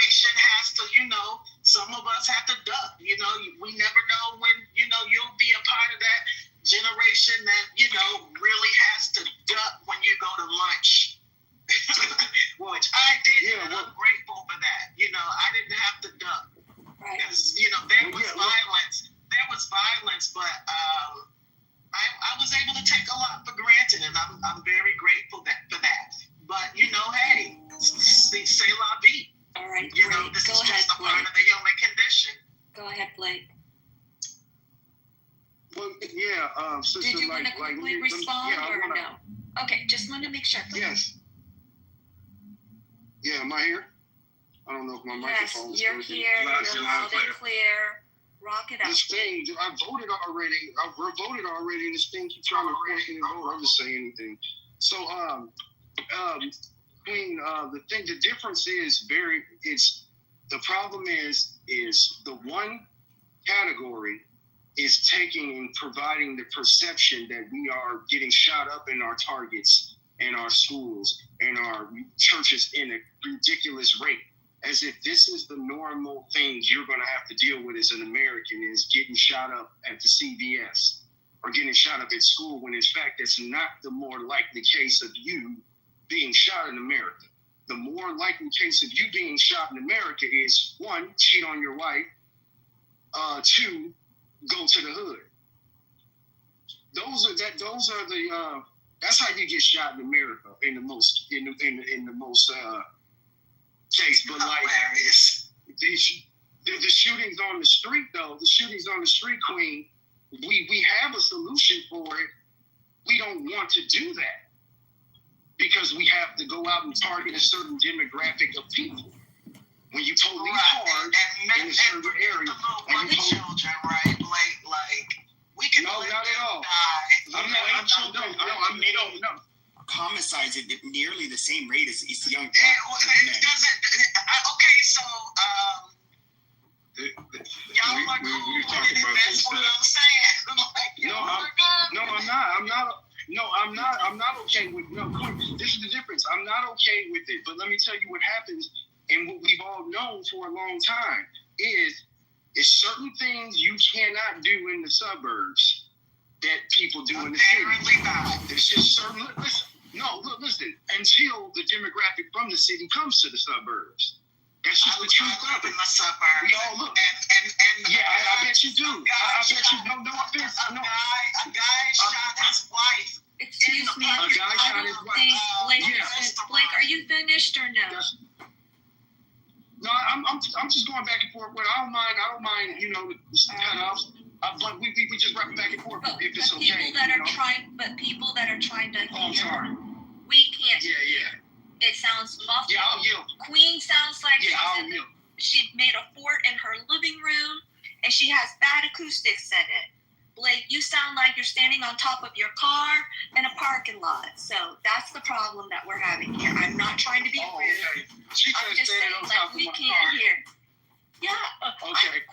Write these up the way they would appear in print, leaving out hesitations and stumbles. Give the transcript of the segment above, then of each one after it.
generation has to, some of us have to duck. We never know when, you'll be a part of that generation that, really has to duck when you go to lunch. Which I did, and I'm grateful for that. I didn't have to duck. Right. Because, there was violence. There was violence, but I was able to take a lot for granted, and I'm very grateful for that. But, hey, say la vie. All right, Blake, this is just a part of the human condition. Go ahead, Blake. Well, yeah, sister, did you want to quickly respond or no? Okay, just want to make sure. Please. Yes. Yeah, am I here? I don't know if my microphone is you're here. You're loud and clear. Rock it up. This thing, I voted already. I voted already, and this thing keeps trying to force me to vote. I'll just say anything. So, Queen, the difference is the problem is the one category is taking and providing the perception that we are getting shot up in our targets and our schools and our churches in a ridiculous rate, as if this is the normal thing you're going to have to deal with as an American, is getting shot up at the CVS or getting shot up at school, when in fact that's not the more likely case of you being shot in America. The more likely case of you being shot in America is, 1, cheat on your wife, 2, go to the hood. That's how you get shot in America in the most case. But like the shootings on the street, though, Queen, we have a solution for it. We don't want to do that because we have to go out and target a certain demographic of people. When you police hard in a certain area, and you children, right? Like we can. No, not at all. No. Homicides at nearly the same rate as the young. It doesn't. Okay, so y'all are cool. That's what I'm saying. I'm not okay with. This is the difference. I'm not okay with it. But let me tell you what happens, and what we've all known for a long time is certain things you cannot do in the suburbs that people do in the city. Apparently not. There's just certain. Listen. Until the demographic from the city comes to the suburbs. That's just the truth. I live in the suburbs. We all look. And yeah, I bet you do. I bet you do. No offense. A guy shot his wife. Excuse me. A guy shot his wife. Blake, are you finished or no? No, I'm just going back and forth. But I don't mind. The cutoffs. But we just rapping back and forth if it's okay. People that are trying to I'm sorry. We can't. Yeah. It sounds muffled. Yeah, I'll yield. Queen sounds like she made a fort in her living room, and she has bad acoustics in it. Blake, you sound like you're standing on top of your car in a parking lot. So that's the problem that we're having here. I'm not trying to be rude. Okay. I'm just saying that we can't hear. Yeah. Okay.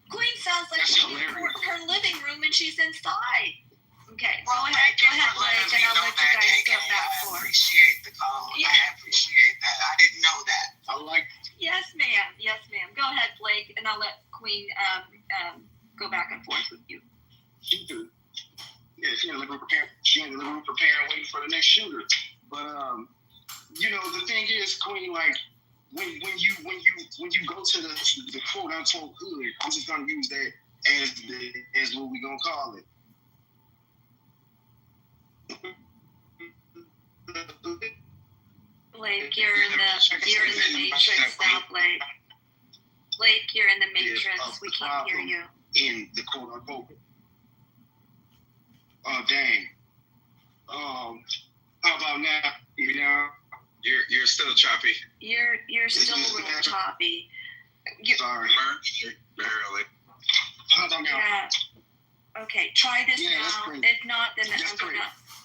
Queen sounds like she's in her living room and she's inside. Okay, well, go ahead, Blake, and I'll let you guys go back forth. I appreciate the call. Yeah. I appreciate that. I didn't know that. I like. Yes, ma'am. Go ahead, Blake, and I'll let Queen go back and forth with you. She do. Yeah, she in the living room preparing, waiting for the next shooter. But the thing is, Queen, like when you go to the quote unquote hood, I'm just gonna use that as what we gonna call it. Blake, you're in the matrix now, Blake. Blake, you're in the matrix. We can't hear you. In the quote unquote. Oh dang. How about now? You're still choppy. You're still a little choppy. Sorry. Barely. How about now? Yeah. Okay, try this now. If not, then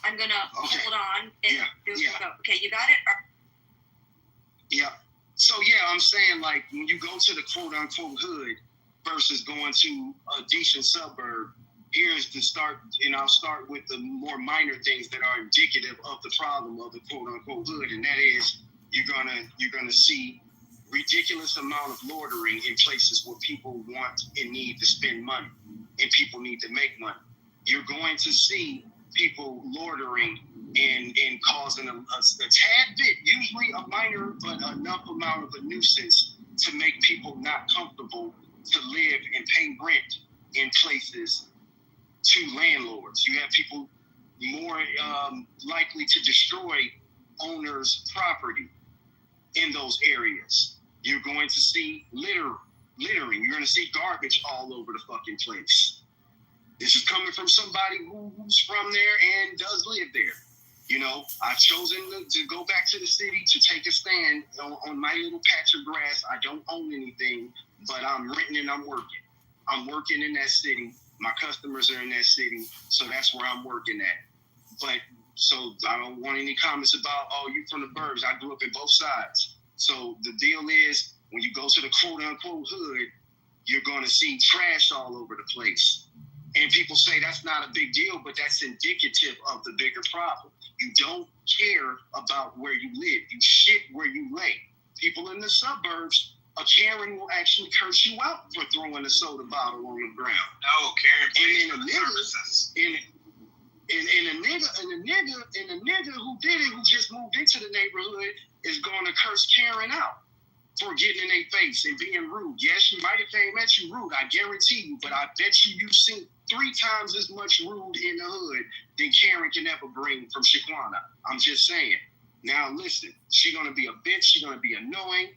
I'm gonna hold on and go. Okay, you got it? Yeah. So I'm saying, like, when you go to the quote unquote hood versus going to a decent suburb, here's the start, and I'll start with the more minor things that are indicative of the problem of the quote unquote hood, and that is you're gonna see ridiculous amount of loitering in places where people want and need to spend money and people need to make money. You're going to see people loitering and causing a tad bit, usually a minor but enough amount of a nuisance to make people not comfortable to live and pay rent in places to landlords. You have people more likely to destroy owners' property in those areas. You're going to see littering. You're going to see garbage all over the fucking place. This is coming from somebody who's from there and does live there. You know, I've chosen to go back to the city to take a stand on my little patch of grass. I don't own anything, but I'm renting and I'm working. I'm working in that city. My customers are in that city, so that's where I'm working at. But so I don't want any comments about, oh, you from the burbs. I grew up in both sides. So the deal is, when you go to the quote-unquote hood, you're going to see trash all over the place. And people say that's not a big deal, but that's indicative of the bigger problem. You don't care about where you live. You shit where you lay. People in the suburbs, a Karen will actually curse you out for throwing a soda bottle on the ground. No, Karen pays And for the services. And a nigga who did it, who just moved into the neighborhood, is going to curse Karen out for getting in their face and being rude. Yes, she might have came at you rude, I guarantee you, but I bet you've seen 3 times as much rude in the hood than Karen can ever bring from Shaquana. I'm just saying. Now listen, she's going to be a bitch, she's going to be annoying,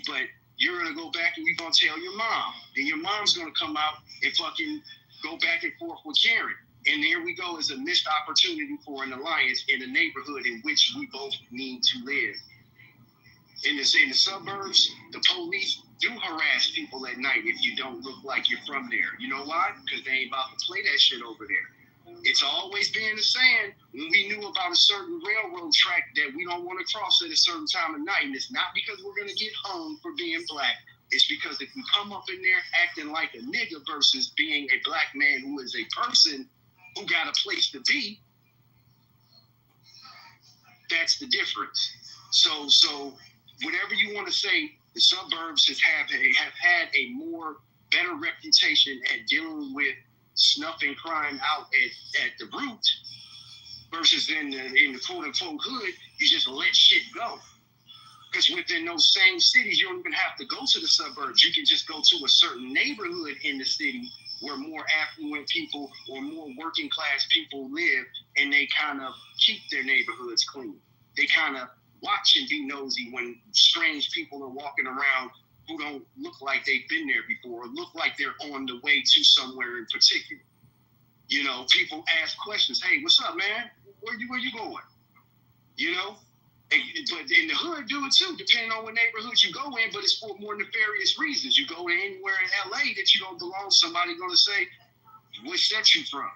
but you're going to go back and you're going to tell your mom. Then your mom's going to come out and fucking go back and forth with Karen. And there we go, is a missed opportunity for an alliance in a neighborhood in which we both need to live. In the suburbs, the police do harass people at night if you don't look like you're from there. You know why? Because they ain't about to play that shit over there. It's always been the saying, when we knew about a certain railroad track that we don't want to cross at a certain time of night, and it's not because we're going to get hung for being black. It's because if we come up in there acting like a nigga versus being a black man who is a person who got a place to be, that's the difference. So whatever you want to say, the suburbs have had a more better reputation at dealing with snuffing crime out at the root versus in the quote unquote hood, you just let shit go. Because within those same cities, you don't even have to go to the suburbs. You can just go to a certain neighborhood in the city where more affluent people or more working class people live, and they kind of keep their neighborhoods clean. They kind of watch and be nosy when strange people are walking around who don't look like they've been there before, or look like they're on the way to somewhere in particular. You know, people ask questions. Hey, what's up, man? Where you going? You know? But in the hood, do it too, depending on what neighborhoods you go in, but it's for more nefarious reasons. You go anywhere in LA that you don't belong, somebody going to say, where set you from?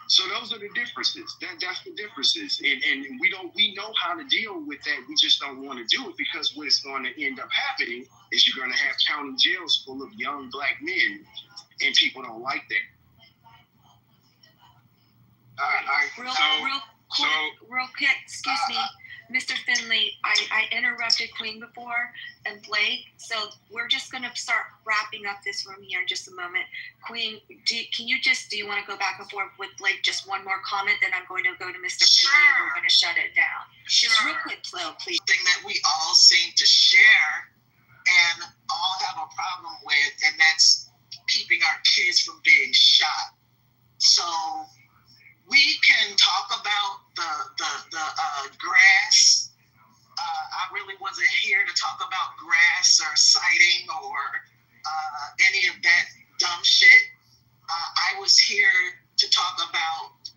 So those are the differences. That's the differences. And we know how to deal with that. We just don't want to do it, because what is going to end up happening is you're going to have county jails full of young black men, and people don't like that. Real quick, excuse me, Mr. Finley, I interrupted Queen before and Blake, so we're just going to start wrapping up this room here in just a moment. Queen, do you want to go back and forth with Blake? Just one more comment, then I'm going to go to Mr. Finley and we're going to shut it down. Sure. Just real quick, please. Something that we all seem to share and all have a problem with, and that's keeping our kids from being shot. So we can talk about the grass. I really wasn't here to talk about grass or sighting or any of that dumb shit. I was here to talk about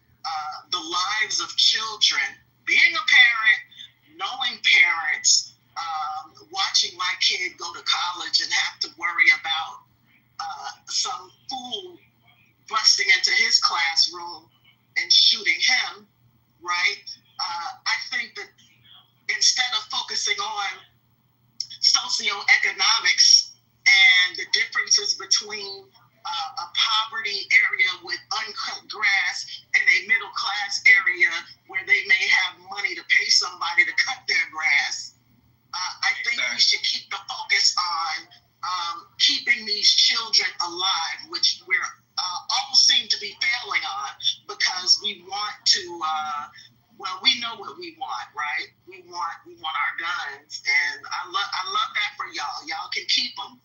the lives of children, being a parent, knowing parents, watching my kid go to college and have to worry about some fool busting into his classroom and shooting him, right? I think that instead of focusing on socioeconomics and the differences between a poverty area with uncut grass and a middle class area where they may have money to pay somebody to cut their grass, I think we should keep the focus on keeping these children alive, which we're all seem to be failing on because we want to. Well, we know what we want, right? We want our guns, and I love that for y'all. Y'all can keep them,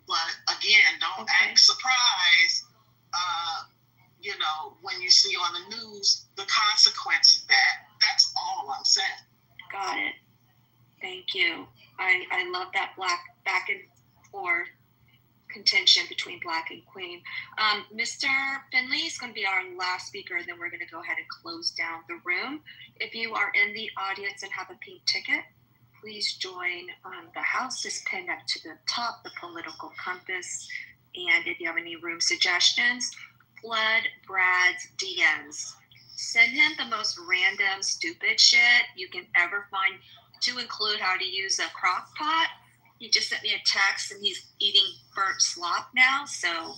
but again, don't act surprised. When you see on the news the consequence of that. That's all I'm saying. Got it. Thank you. I love that back and forth contention between Black and Queen. Mr. Finley is going to be our last speaker, and then we're going to go ahead and close down the room. If you are in the audience and have a pink ticket, please join. The house is pinned up to the top, the political compass. And if you have any room suggestions, flood Brad's DMs. Send him the most random, stupid shit you can ever find, to include how to use a crock pot. He just sent me a text, and he's eating burnt slop now, so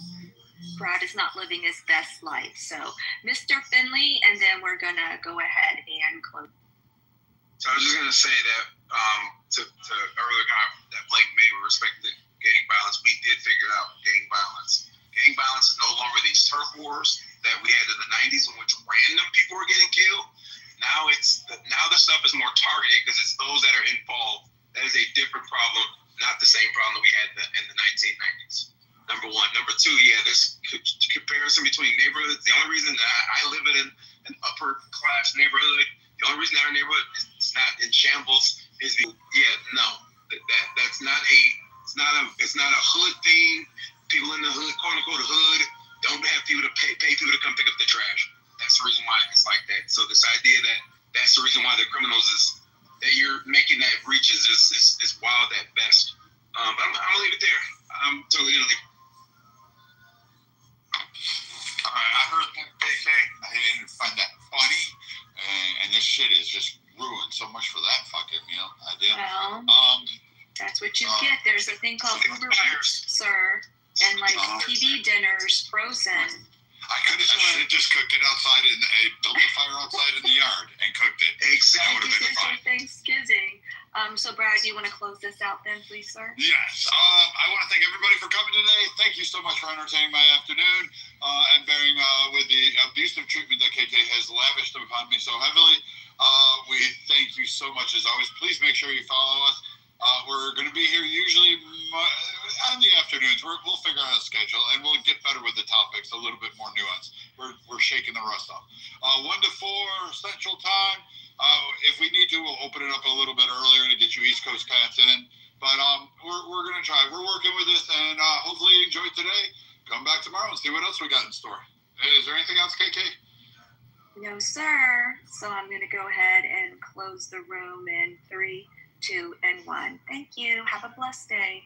Brad is not living his best life. So, Mr. Finley, and then we're going to go ahead and close. So I was just going to say that to earlier comment that Blake made with respect to gang violence, we did figure out gang violence. Gang violence is no longer these turf wars that we had in the 90s in which random people were getting killed. Now the stuff is more targeted because it's those that are involved. That is a different problem, not the same problem that we had in the 1990s. Number one. Number two, there's comparison between neighborhoods. The only reason that I live in an upper class neighborhood, the only reason our neighborhood is not in shambles is that's not a hood thing. People in the hood, quote unquote hood, don't have people to pay people to come pick up the trash. That's the reason why it's like that. So this idea that's the reason why the criminals is that you're making that reach is wild at best. But I'm gonna leave it there. I'm totally gonna leave it. All right, I heard that, KK. I didn't find that funny, and this shit is just ruined so much for that fucking meal. I did. Well, that's what you get. There's a thing called Uber Eats, sir, and like TV dinners frozen. I should have just cooked it outside built a fire outside in the yard and cooked it. Exactly. That would have been fine. Thanksgiving. So, Brad, do you want to close this out then, please, sir? Yes. I want to thank everybody for coming today. Thank you so much for entertaining my afternoon and bearing with the abusive treatment that KK has lavished upon me so heavily. We thank you so much as always. Please make sure you follow us. We're going to be here usually on the afternoons. We'll figure out a schedule, and we'll get better with the topics, a little bit more nuanced. We're shaking the rust off. 1 to 4 Central Time. If we need to, we'll open it up a little bit earlier to get you East Coast cats in. But we're going to try. We're working with this, and hopefully you enjoyed today. Come back tomorrow and see what else we got in store. Is there anything else, KK? No, sir. So I'm going to go ahead and close the room in 3, 2, and 1. Thank you. Have a blessed day.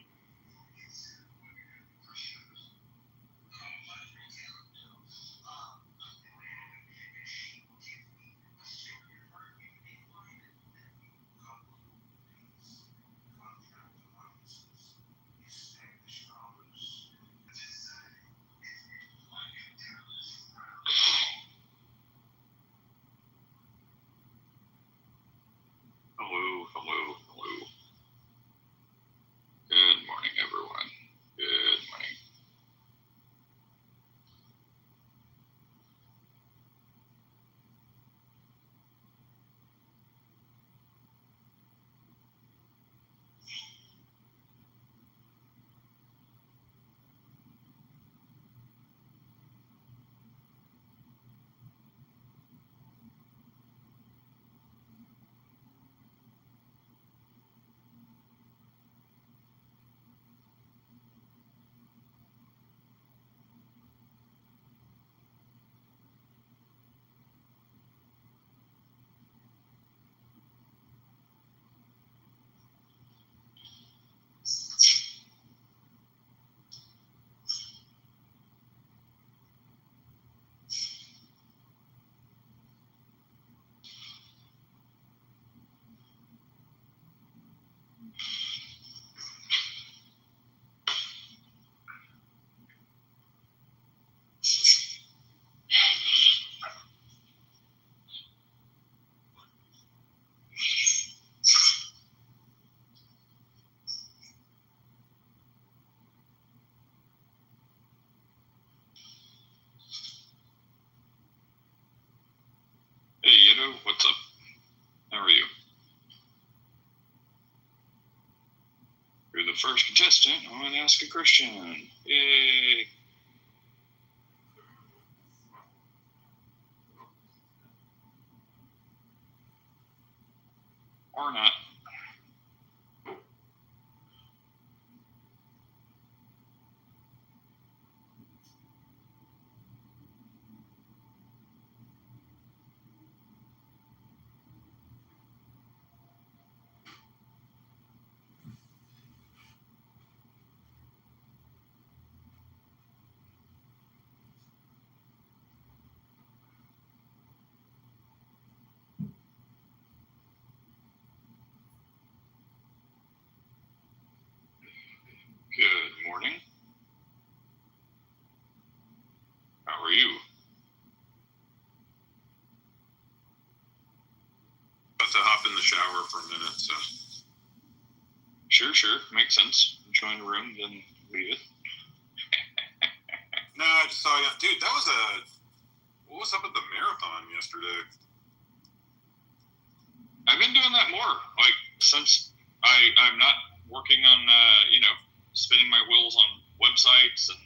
Hello. Good Hello, what's up? How are you? You're the first contestant on Ask a Christian. Yay! Or not. Good morning. How are you? About to hop in the shower for a minute, so. Sure. Makes sense. Join the room, then leave it. No, I just saw you. Dude, that was what was up at the marathon yesterday? I've been doing that more. Like, since I'm not working on, spinning my wheels on websites and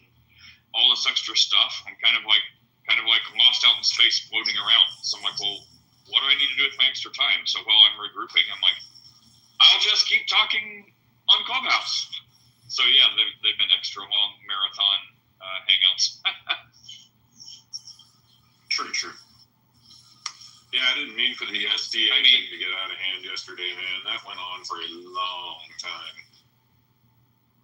all this extra stuff. I'm kind of like lost out in space floating around. So I'm like, well, what do I need to do with my extra time? So while I'm regrouping, I'm like, I'll just keep talking on Clubhouse. So yeah, they've been extra long marathon hangouts. True. Yeah, I didn't mean for the SDA thing to get out of hand yesterday, man. That went on for a long time.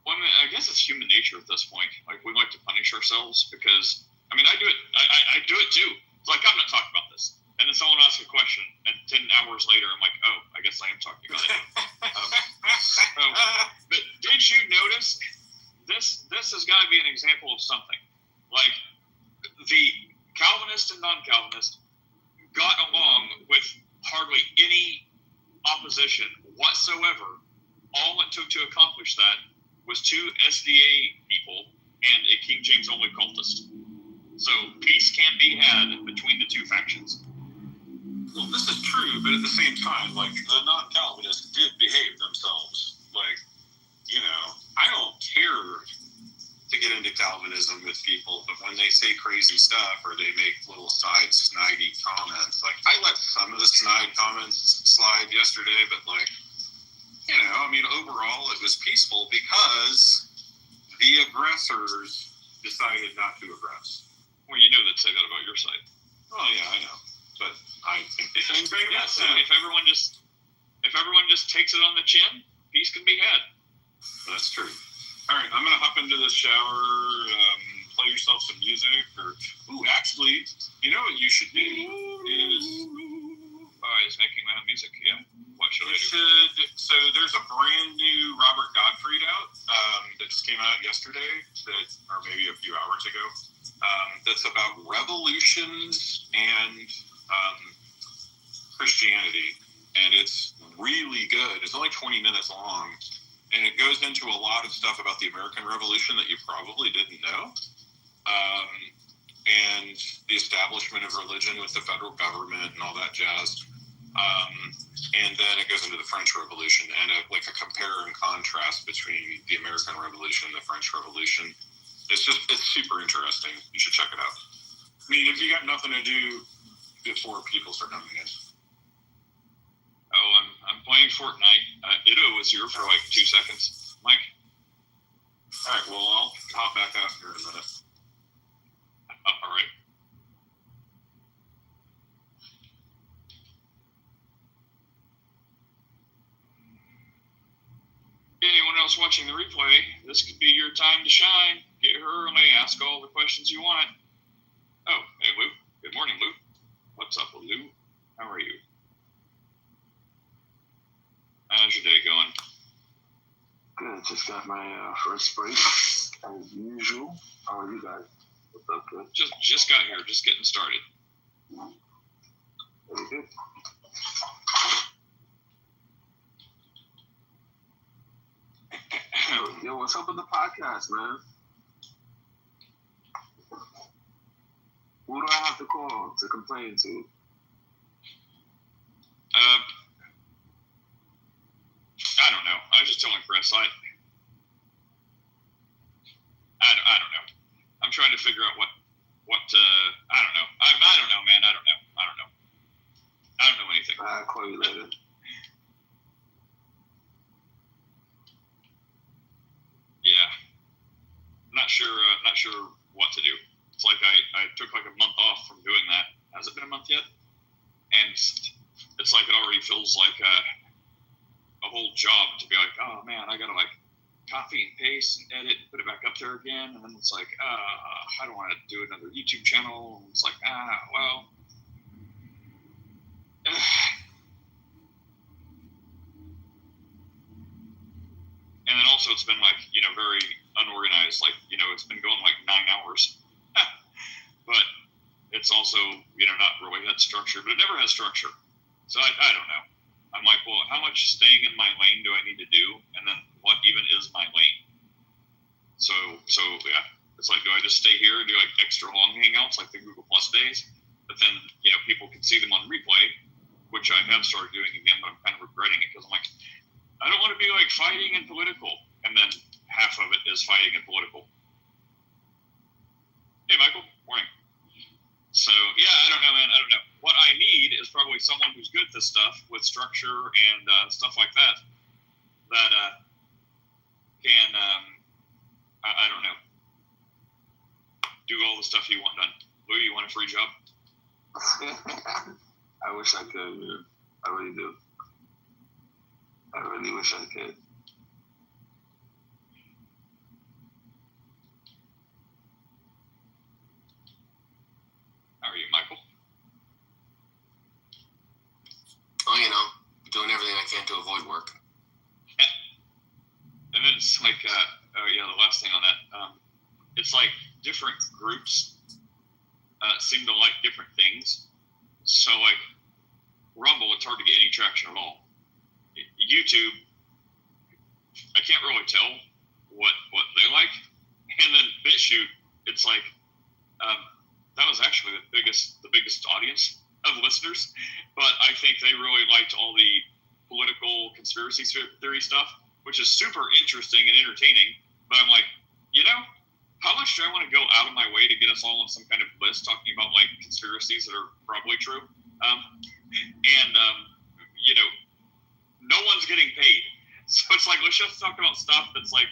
Well, I guess it's human nature at this point. Like, we like to punish ourselves because, I do it. I do it too. It's like, I'm not talking about this. And then someone asks a question, and 10 hours later, I'm like, oh, I guess I am talking about it. But did you notice this has got to be an example of something. Like, the Calvinist and non-Calvinist got along with hardly any opposition whatsoever. All it took to accomplish that was 2 SDA people and a King James only cultist. So peace can be had between the 2 factions. Well, this is true, but at the same time, like, the non-Calvinists did behave themselves. Like, I don't care to get into Calvinism with people, but when they say crazy stuff or they make little snidey comments, like, I let some of the snide comments slide yesterday, but like, overall it was peaceful because the aggressors decided not to aggress. Well, you know they'd say that about your side. Oh yeah, I know, but I think the same thing. Yeah, so if everyone just takes it on the chin, peace can be had. That's true. All right, I'm gonna hop into the shower, play yourself some music, actually, you know what you should do is. He's making my own music. Yeah. What should I do? So there's a brand new Robert Gottfried out that just came out yesterday, or maybe a few hours ago. That's about revolutions and Christianity, and it's really good. It's only 20 minutes long, and it goes into a lot of stuff about the American Revolution that you probably didn't know, and the establishment of religion with the federal government and all that jazz. And then it goes into the French Revolution and a compare and contrast between the American Revolution and the French Revolution. It's super interesting. You should check it out. I mean, if you got nothing to do before people start coming in. Oh, I'm playing Fortnite. Ito was here for like 2 seconds. Mike? All right, well, I'll hop back out here in a minute. All right. Anyone else watching the replay, this could be your time to shine. Get here early, ask all the questions you want. Oh, hey, Lou. Good morning, Lou. What's up, Lou? How are you? How's your day going? Good. Just got my first break, as usual. How are you guys? What's up, good? Just got here. Just getting started. Very good. Yo, what's up with the podcast, man? Who do I have to call to complain to? I don't know. I was just telling Chris. I don't know. I'm trying to figure out what I don't know. I don't know, man. I don't know. I don't know anything. I'll call you later. Yeah. Not sure what to do. It's like I took like a month off from doing that. Has it been a month yet? And it's like it already feels like a whole job to be like, oh man, I gotta like copy and paste and edit and put it back up there again. And then it's like, I don't want to do another YouTube channel. And it's like, well. And then also it's been like, very unorganized. Like, it's been going like 9 hours. But it's also, not really had structure. But it never has structure. So I don't know. I'm like, well, how much staying in my lane do I need to do? And then what even is my lane? So yeah. It's like, do I just stay here and do like extra long hangouts like the Google Plus days? But then, people can see them on replay, which I have started doing again, but I'm kind of regretting it because I'm like, I don't want to be like fighting and political. And then half of it is fighting and political. Hey, Michael. Morning. So, yeah, I don't know, man. I don't know. What I need is probably someone who's good at this stuff with structure and stuff like that can, I don't know, do all the stuff you want done. Lou, you want a free job? I wish I could, man. I really do. I really wish I could. How are you, Michael? Oh, doing everything I can to avoid work. Yeah. And then it's like, the last thing on that, it's like different groups seem to like different things. So, like, Rumble, it's hard to get any traction at all. YouTube, I can't really tell what they like. And then BitChute, it's like, that was actually the biggest audience of listeners. But I think they really liked all the political conspiracy theory stuff, which is super interesting and entertaining. But I'm like, how much do I want to go out of my way to get us all on some kind of list talking about like conspiracies that are probably true? No one's getting paid. So it's like, let's just talk about stuff that's like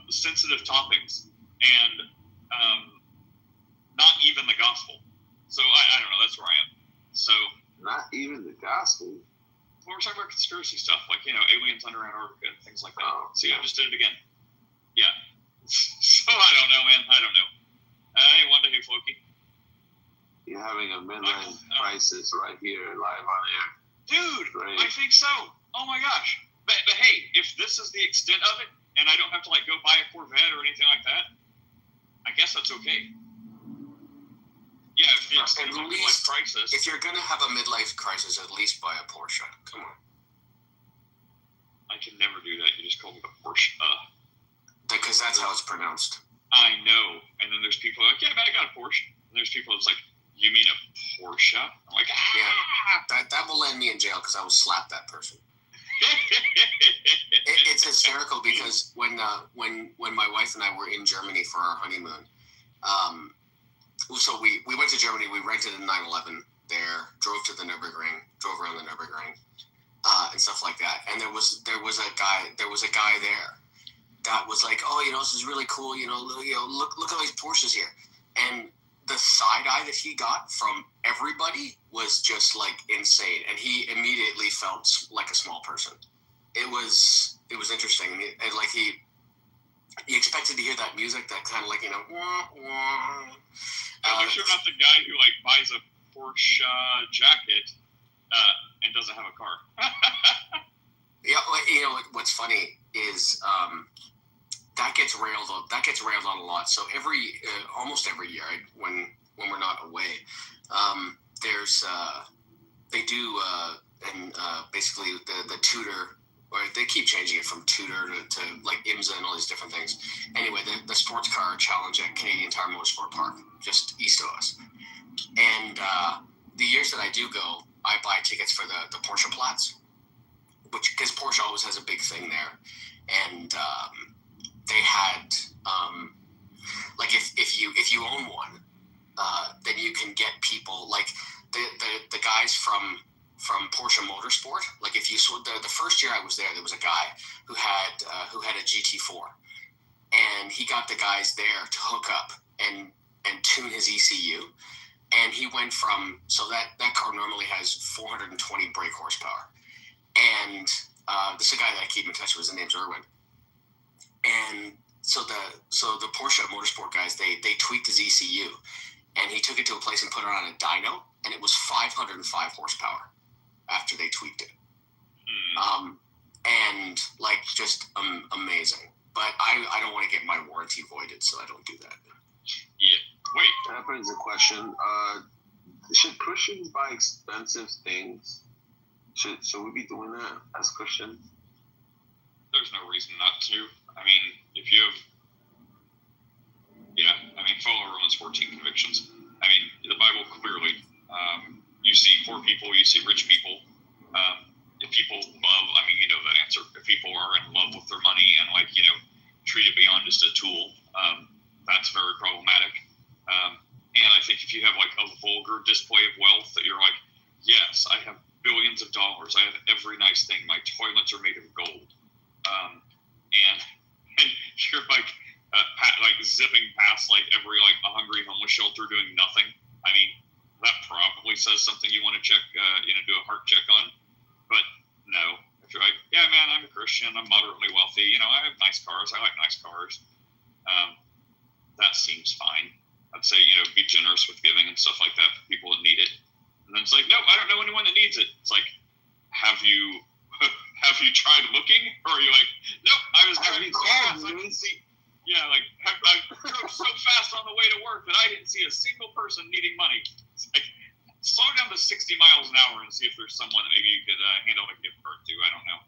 sensitive topics and not even the gospel. So I don't know. That's where I am. So not even the gospel. Well, we're talking about conspiracy stuff, like aliens under Antarctica and things like that. See, I just did it again. Yeah. So I don't know, man. I don't know. Hey, Wanda, hey, Floki. You're having a midlife crisis right here, live on air. Dude, Great. I think so. Oh my gosh. But hey, if this is the extent of it, and I don't have to like go buy a Corvette or anything like that, I guess that's okay. Yeah, if the extent of a midlife crisis. If you're gonna have a midlife crisis, at least buy a Porsche. Come on. I can never do that. You just call me a Porsche. Because that's how it's pronounced. I know. And then there's people like, yeah, man, I got a Porsche. And there's people that's like, you mean a Porsche? I'm like, Yeah, that will land me in jail because I will slap that person. It's hysterical because when my wife and I were in Germany for our honeymoon, so we went to Germany. We rented a 911 there, drove to the Nürburgring, drove around the Nürburgring, and stuff like that. And there was a guy there that was like, oh, this is really cool. Look at these Porsches here. And the side eye that he got from everybody was just like insane, and he immediately felt like a small person. It was interesting, and like he expected to hear that music, that kind of like wah, wah. You're sure not the guy who like buys a Porsche jacket and doesn't have a car. Yeah, what's funny is that gets railed on a lot. So almost every year, when we're not away, they do basically the tutor, or they keep changing it from tutor to like IMSA and all these different things. Anyway, the sports car challenge at Canadian Tire Motorsport Park, just east of us. And the years that I do go, I buy tickets for the Porsche Platz, which because Porsche always has a big thing there, and they had like if you own one, then you can get people like the guys from Porsche Motorsport. Like if you the first year I was there was a guy who had a GT4, and he got the guys there to hook up and tune his ECU, and he went from that car normally has 420 brake horsepower, and this is a guy that I keep in touch with. His name's Erwin, and so the Porsche Motorsport guys they tweaked his ECU, and he took it to a place and put it on a dyno, and it was 505 horsepower after they tweaked it. And like just amazing. But I don't want to get my warranty voided, so I don't do that. Yeah. Wait. That brings a question. Should Christians buy expensive things? Should we be doing that as Christians? There's no reason not to. I mean, if you have, follow Romans 14 convictions. I mean, the Bible clearly, you see poor people, you see rich people. If people love, I mean, you know that answer. If people are in love with their money and treat it beyond just a tool, that's very problematic. And I think if you have a vulgar display of wealth that you're like, yes, I have billions of dollars, I have every nice thing, my toilets are made of gold, and you're zipping past every a hungry homeless shelter doing nothing. I mean, that probably says something you want to check, do a heart check on. But no, if you're like, yeah, man, I'm a Christian, I'm moderately wealthy, I have nice cars, I like nice cars, that seems fine. I'd say, be generous with giving and stuff like that for people that need it. And then it's like, no, I don't know anyone that needs it. It's like, have you tried looking? Or are you like, nope, I was driving so fast, I didn't see. Yeah, I drove so fast on the way to work that I didn't see a single person needing money. It's like, slow down to 60 miles an hour and see if there's someone that maybe you could hand out a gift card to. I don't know.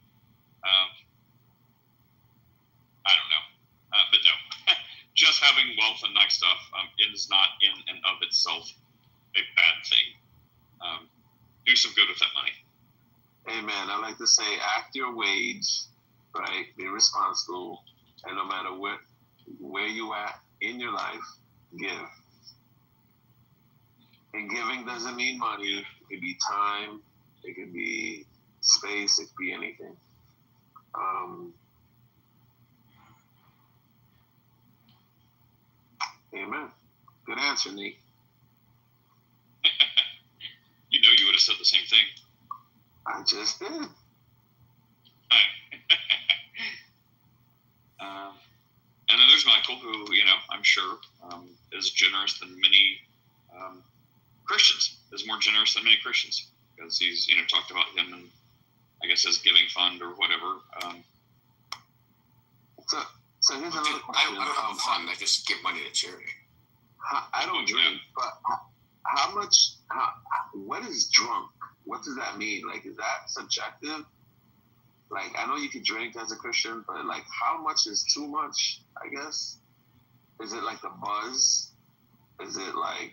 But no. Just having wealth and nice stuff is not in and of itself a bad thing. Do some good with that money. Amen. I like to say, act your wage, right? Be responsible, and no matter where you at in your life, give. And giving doesn't mean money. It could be time. It could be space. It could be anything. Amen. Good answer, Nick. You would have said the same thing. I just did. And then there's Michael, who, I'm sure is generous than many Christians, is more generous than many Christians, because he's, talked about him and I guess his giving fund or whatever. So here's another question. I don't have a fund. I just give money to charity. I don't drink, but how much? What is drunk? What does that mean? Is that subjective? I know you can drink as a Christian, but how much is too much? I guess. Is it the buzz? Is it I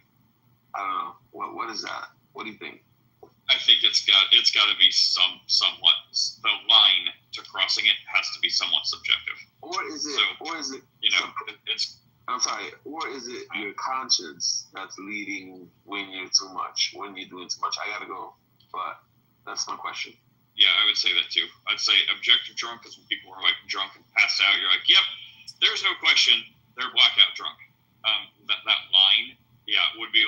don't know. What is that? What do you think? I think it's got to be somewhat, the line to crossing it has to be somewhat subjective. Or is it? It's. I'm sorry. Or is it your conscience that's leading when you're too much, when you're doing too much? I gotta go, but that's my question. Yeah, I would say that too. I'd say objective drunk is when people are drunk and passed out. You're like, yep, there's no question, they're blackout drunk. That line, yeah, would be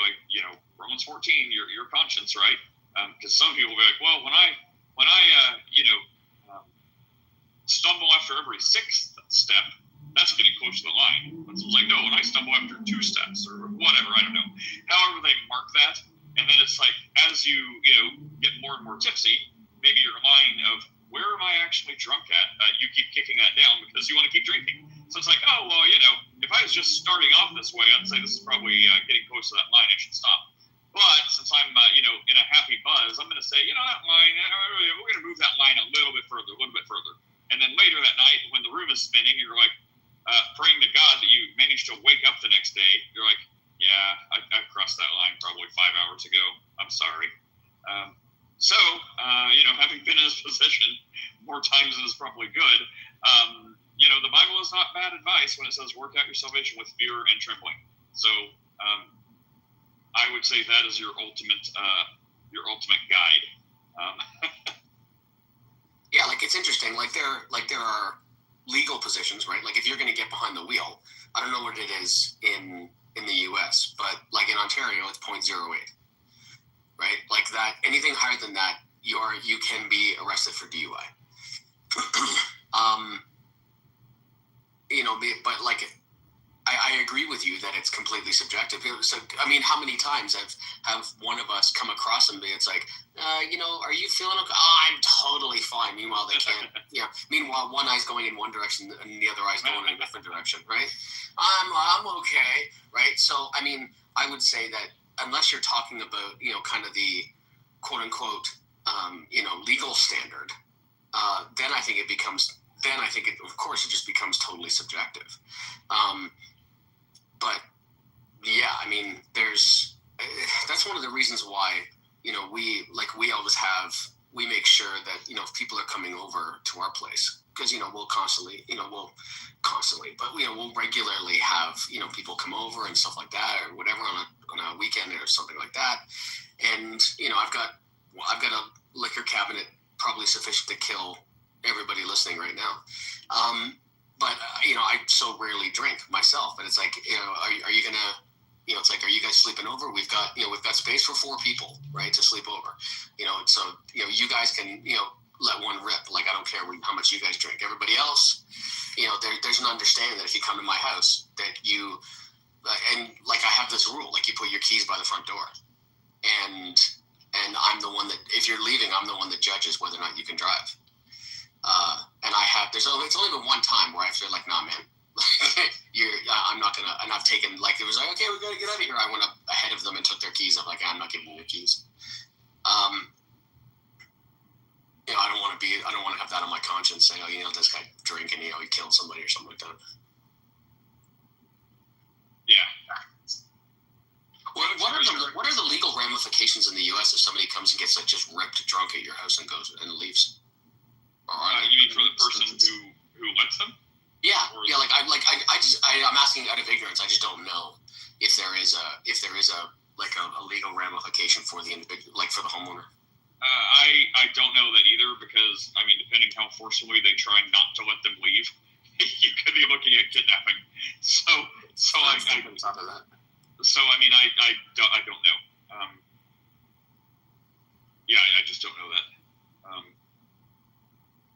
Romans 14, your conscience, right? Because some people will be like, well, when I stumble after every sixth step, that's getting close to the line. But someone's like, no, when I stumble after 2 steps or whatever, I don't know. However they mark that, and then it's as you get more and more tipsy, maybe your line of where am I actually drunk at, you keep kicking that down because you want to keep drinking. So it's oh, well, if I was just starting off this way, I'd say this is probably getting close to that line, I should stop. But since I'm, in a happy buzz, I'm going to say, that line, we're going to move that line a little bit further. And then later that night, when the room is spinning, you're praying to God that you managed to wake up the next day. You're like, yeah, I crossed that line probably 5 hours ago. I'm sorry. So, having been in this position more times than is probably good, the Bible is not bad advice when it says work out your salvation with fear and trembling. So, I would say that is your ultimate guide. Yeah, like it's interesting. Like there are legal positions, right? Like if you're going to get behind the wheel, I don't know what it is in the U.S., but like in Ontario, it's 0.08, right? Like that, anything higher than that, you can be arrested for DUI. But like, I agree with you that it's completely subjective. So, I mean, how many times have one of us come across somebody? It's like, are you feeling okay? Oh, I'm totally fine. Meanwhile, they can't. Yeah. Meanwhile, one eye's going in one direction and the other eye's going in a different direction, right? I'm okay, right? So, I mean, I would say that unless you're talking about, kind of the quote unquote, legal standard, then I think it becomes. Then I think of course, it just becomes totally subjective. But yeah, I mean, that's one of the reasons why, we make sure that, if people are coming over to our place, because, we'll regularly have, people come over and stuff like that, or whatever on a weekend or something like that. And, I've got a liquor cabinet probably sufficient to kill everybody listening right now. But I so rarely drink myself, but it's like, are you gonna, it's like, are you guys sleeping over? We've got space for 4 people, right, to sleep over. So you guys can let one rip. Like I don't care how much you guys drink. Everybody else, there's an understanding that if you come to my house, that you and like I have this rule, like you put your keys by the front door, and I'm the one that if you're leaving, I'm the one that judges whether or not you can drive. And it's only been one time where I feel like, nah, man, I'm not gonna, and I've taken, like, it was like, okay, we gotta get out of here. I went up ahead of them and took their keys. I'm like, I'm not giving you your keys. I don't want to have that on my conscience saying, this guy drinking, he killed somebody or something like that. Yeah. What are the legal ramifications in the U.S. if somebody comes and gets like just ripped drunk at your house and goes and leaves? You mean for the person who lets them? Yeah, like I'm asking out of ignorance. I just don't know if there is a legal ramification for the individual, like for the homeowner. I don't know that either, because I mean, depending how forcefully they try not to let them leave, you could be looking at kidnapping. So I on top of that. So I mean, I don't know. I just don't know that.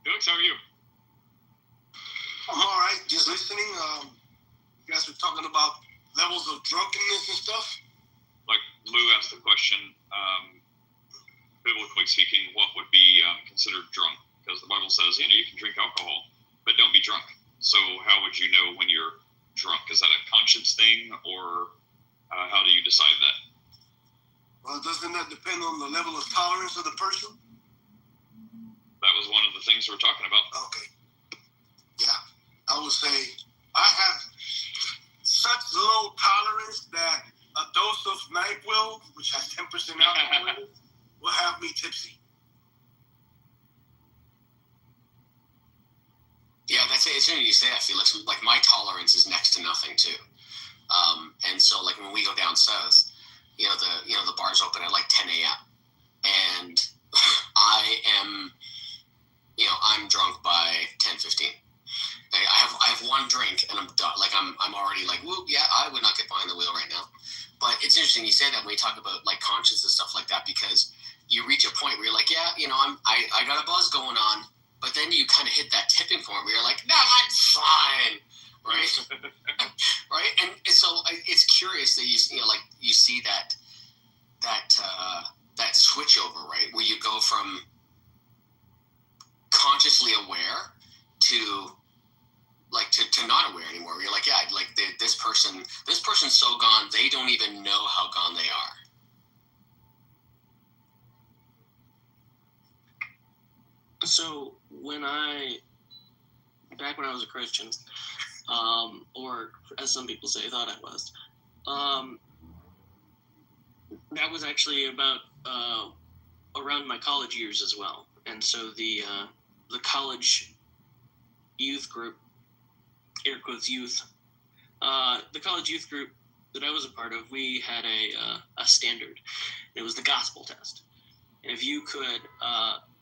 Felix, how are you? I'm all right. Just listening. You guys were talking about levels of drunkenness and stuff. Like Lou asked the question, biblically speaking, what would be considered drunk? Because the Bible says, you can drink alcohol, but don't be drunk. So how would you know when you're drunk? Is that a conscience thing, or how do you decide that? Well, doesn't that depend on the level of tolerance of the person? That was one of the things we were talking about. Okay. Yeah. I would say I have such low tolerance that a dose of NyQuil, which has 10% alcohol in it, will have me tipsy. Yeah, that's it. As soon as you say that, Felix, like my tolerance is next to nothing too. And so like when we go down south, the bars open at like 10 a.m. and I'm drunk by 10:15. I have one drink and I'm done. Like I'm already like, whoop, yeah, I would not get behind the wheel right now. But it's interesting you say that when you talk about like conscience and stuff like that, because you reach a point where you're like, yeah, I got a buzz going on, but then you kind of hit that tipping point where you're like, no, I'm fine, right? Right, and so it's curious that you see that switch over, right, where you go from consciously aware to not aware anymore. Where you're like, yeah, like this person's so gone, they don't even know how gone they are. So back when I was a Christian, or as some people say, thought I was, that was actually about around my college years as well, and so the college youth group, air quotes youth, the college youth group that I was a part of, we had a standard. It was the gospel test. And if you could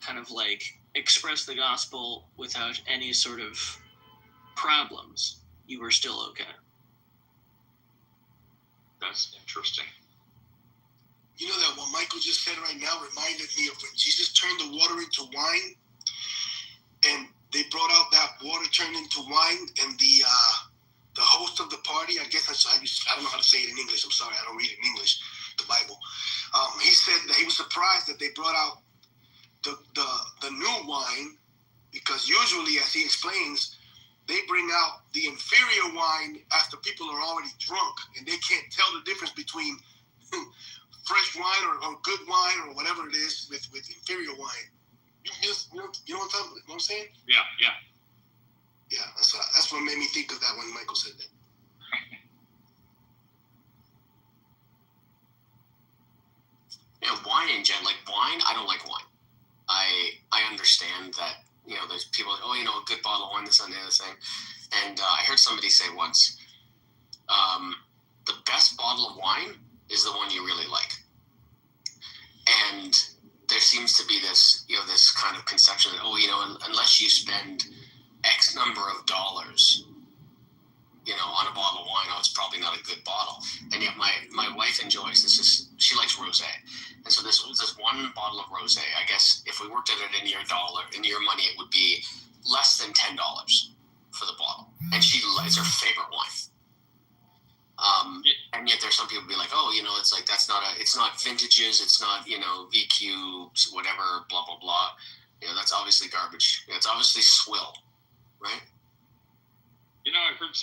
kind of like express the gospel without any sort of problems, you were still okay. That's interesting. You know that what Michael just said right now reminded me of when Jesus turned the water into wine, and they brought out that water turned into wine, and the host of the party, I guess I don't know how to say it in English. I'm sorry, I don't read it in English, the Bible. He said that he was surprised that they brought out the new wine, because usually, as he explains, they bring out the inferior wine after people are already drunk, and they can't tell the difference between fresh wine or good wine or whatever it is with inferior wine. You know what I'm saying? Yeah. Yeah, that's what made me think of that when Michael said that. Yeah, wine in general, like wine, I don't like wine. I understand that, there's people like, a good bottle of wine, this and the other thing. And I heard somebody say once, the best bottle of wine is the one you really like. And there seems to be this, this kind of conception that, unless you spend X number of dollars, on a bottle of wine, it's probably not a good bottle. And yet my wife enjoys this. She likes rosé. And so this one bottle of rosé, I guess if we worked at it in your money, it would be less than $10 for the bottle. And it's her favorite wine. And yet there's some people be like, it's like, it's not vintages, it's not, VQ, whatever, blah, blah, blah. That's obviously garbage. It's obviously swill, right? I heard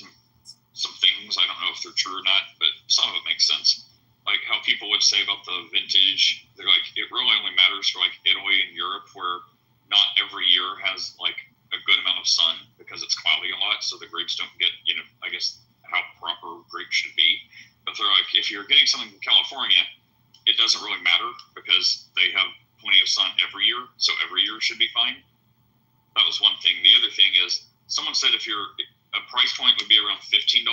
some things, I don't know if they're true or not, but some of it makes sense. Like how people would say about the vintage, they're like, it really only matters for like Italy and Europe, where not every year has like a good amount of sun because it's cloudy a lot, so the grapes don't get, I guess how proper grapes should be. But they're like, if you're getting something from California, it doesn't really matter because they have plenty of sun every year, so every year should be fine. That was one thing. The other thing is, someone said a price point would be around $15,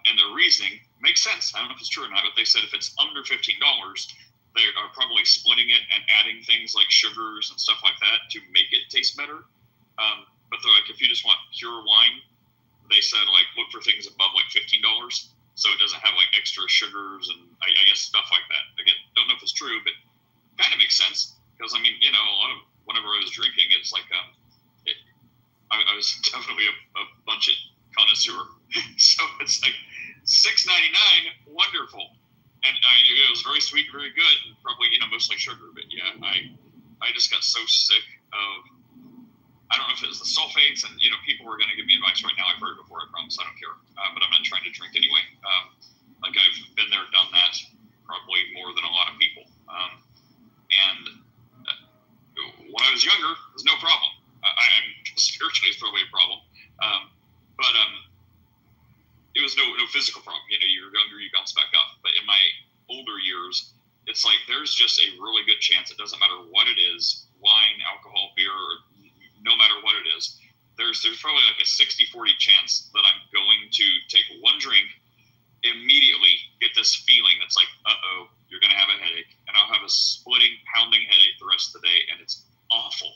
and their reasoning makes sense. I don't know if it's true or not, but they said if it's under $15, they are probably splitting it and adding things like sugars and stuff like that to make it taste better. But they're like, if you just want pure wine, they said like look for things above like $15, so it doesn't have like extra sugars and I guess stuff like that. Again, don't know if it's true, but kind of makes sense because a lot of whenever I was drinking, it's like I was definitely a budget connoisseur, so it's like $6.99, wonderful, and it was very sweet, very good, and probably mostly sugar. But yeah, I just got so sick of, I don't know if it was the sulfates, and people were going to give me advice right now. I've heard it before, I promise, I don't care, but I'm not trying to drink anyway. Like I've been there, done that, probably more than a lot of people. And when I was younger, it was no problem. I'm spiritually, it's probably a problem, but it was no physical problem. You're younger, you bounce back up. But in my older years, it's like there's just a really good chance. It doesn't matter what it is, wine, alcohol, beer, no matter what it is. There's probably like a 60-40 chance that I'm going to take one drink, immediately get this feeling that's like, you're going to have a headache, and I'll have a splitting, pounding headache the rest of the day, and it's awful.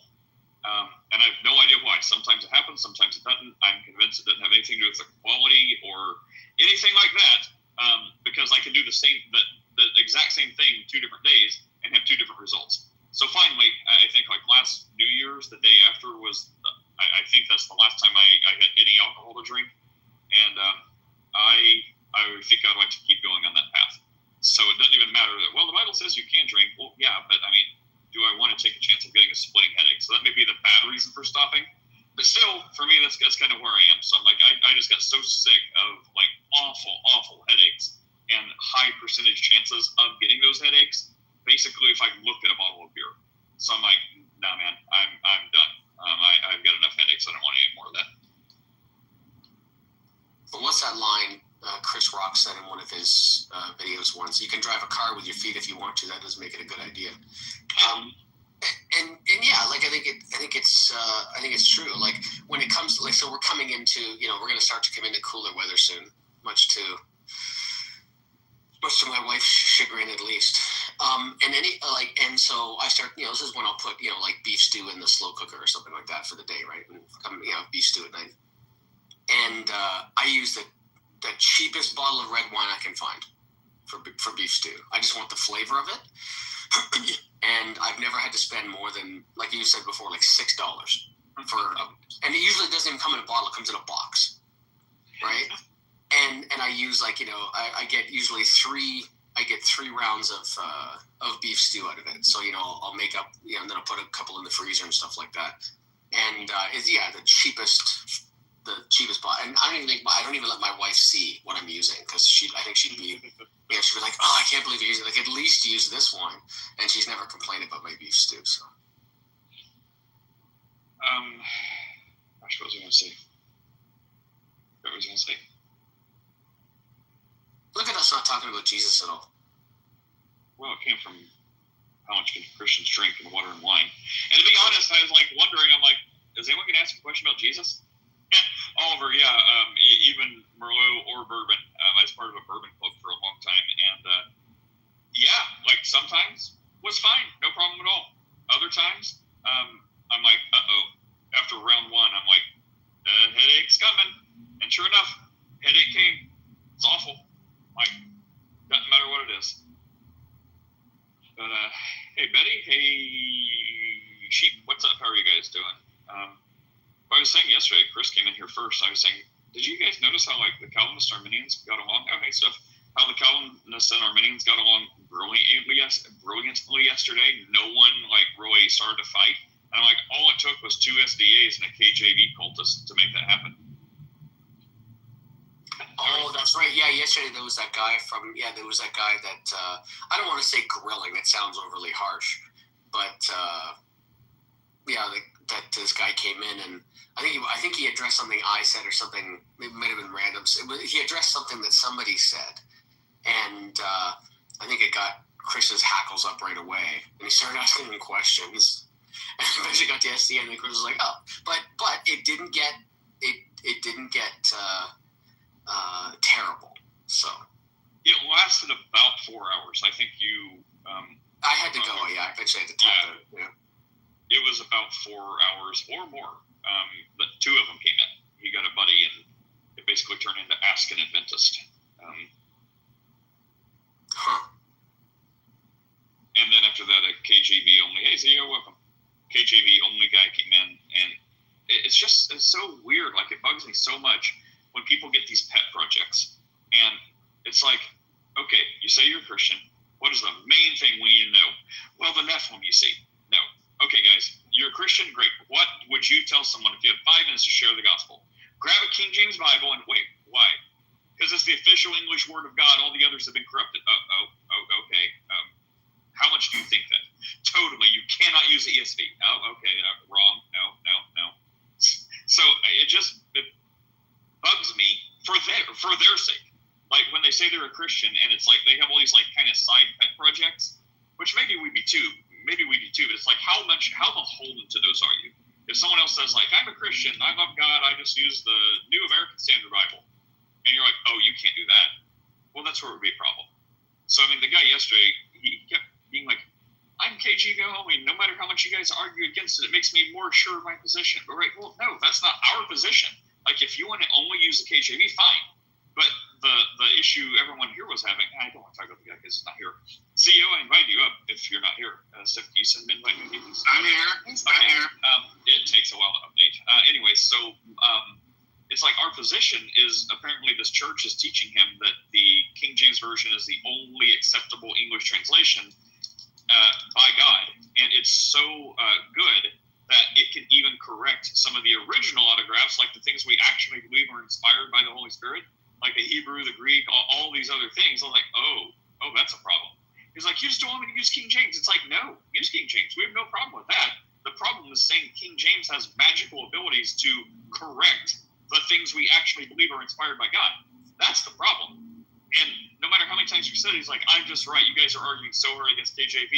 And I have no idea why. Sometimes it happens, sometimes it doesn't. I'm convinced it doesn't have anything to do with the quality or anything like that, because I can do the exact same thing 2 different days and have 2 different results. So finally, I think like last New Year's, the day after was, I think that's the last time I had any alcohol to drink, and I think I'd like to keep going on that path. So it doesn't even matter that, well, the Bible says you can drink. Well, yeah, but do I want to take a chance of getting a splitting headache? So that may be the bad reason for stopping. But still, for me, that's kind of where I am. So I'm like, I just got so sick of like awful headaches and high percentage chances of getting those headaches. Basically, if I looked at a bottle of beer. So I'm like, nah, man, I'm done. I've got enough headaches. I don't want any more of that. But what's that line? Chris Rock said in one of his videos once. You can drive a car with your feet if you want to. That doesn't make it a good idea. And yeah, like I think it's true. Like when it comes to, like, so we're coming into, we're going to start to come into cooler weather soon, much to my wife's chagrin at least. And so I start, this is when I'll put, like beef stew in the slow cooker or something like that for the day, right? And beef stew at night. And I use the cheapest bottle of red wine I can find for beef stew. I just want the flavor of it. And I've never had to spend more than, like you said before, like $6 for, and it usually doesn't even come in a bottle; it comes in a box, right? And I use I get usually three rounds of beef stew out of it. So I'll make up, and then I'll put a couple in the freezer and stuff like that. And it's the cheapest pot. And I don't even let my wife see what I'm using, because I think she'd be like, oh, I can't believe you're using, like, at least use this one. And she's never complained about my beef stew. So, gosh, what was I going to say? Look at us not talking about Jesus at all. Well, it came from how much can Christians drink and water and wine. And to be honest, I was wondering, I'm like, is anyone going to ask a question about Jesus? Oliver, even Merlot or bourbon. I was part of a bourbon club for a long time, and sometimes was fine, no problem at all. Other times, I'm like, after round one, I'm like, headache's coming, and sure enough, headache came. It's awful. Like, doesn't matter what it is. But hey Betty, hey Sheep, what's up? How are you guys doing? I was saying yesterday, Chris came in here first. I was saying, did you guys notice how the Calvinist Arminians got along? Okay, so how the Calvinists and Arminians got along brilliantly yesterday. No one really started to fight. And I'm like, all it took was 2 SDAs and a KJV cultist to make that happen. Oh, that's right. Yeah, yesterday there was that guy that I don't want to say grilling. It sounds overly harsh, but that this guy came in, and I think he addressed something I said or something. It might have been random. He addressed something that somebody said, and I think it got Chris's hackles up right away, and he started asking him questions. And eventually got to SDA, and then Chris was like, "Oh," but it didn't get terrible. So it lasted about 4 hours. I think you. I had to go. Yeah, I eventually had to tap it. Yeah. It was about 4 hours or more. But 2 of them came in. He got a buddy, and it basically turned into Ask an Adventist. And then after that, a KJV only. Hey, so you're welcome. KJV only guy came in, and it's so weird. Like, it bugs me so much when people get these pet projects, and it's like, okay, you say you're a Christian. What is the main thing we need to know? Well, the Nephilim, you see. No. Okay, guys, you're a Christian? Great. What would you tell someone if you had 5 minutes to share the gospel? Grab a King James Bible and wait. Why? Because it's the official English word of God. All the others have been corrupted. Okay. How much do you think that? Totally. You cannot use the ESV. Oh, okay. Wrong. No. So it bugs me for their sake. Like, when they say they're a Christian, and it's like they have all these kind of side pet projects, which maybe we do too, but it's like, how beholden to those are you? If someone else says, I'm a Christian, I love God, I just use the New American Standard Bible, and you're like, oh, you can't do that, well, that's where it would be a problem. So, I mean, the guy yesterday, he kept being like, I'm KJV only, no matter how much you guys argue against it, it makes me more sure of my position. But right, well, no, that's not our position. Like, if you want to only use the KJV, fine. But the issue everyone here was having, I don't want to talk about the guy because he's not here. CEO, I invite you up if you're not here. Steph, can you send an invite me, please? I'm here. It takes a while to update. Anyway, so it's like our position is apparently this church is teaching him that the King James Version is the only acceptable English translation by God. And it's so good that it can even correct some of the original autographs, like the things we actually believe are inspired by the Holy Spirit. Like the Hebrew, the Greek, all these other things. I was like, oh, that's a problem. He's like, you just don't want me to use King James. It's like, no, use King James. We have no problem with that. The problem is saying King James has magical abilities to correct the things we actually believe are inspired by God. That's the problem. And no matter how many times you said it, he's like, I'm just right. You guys are arguing so hard against KJV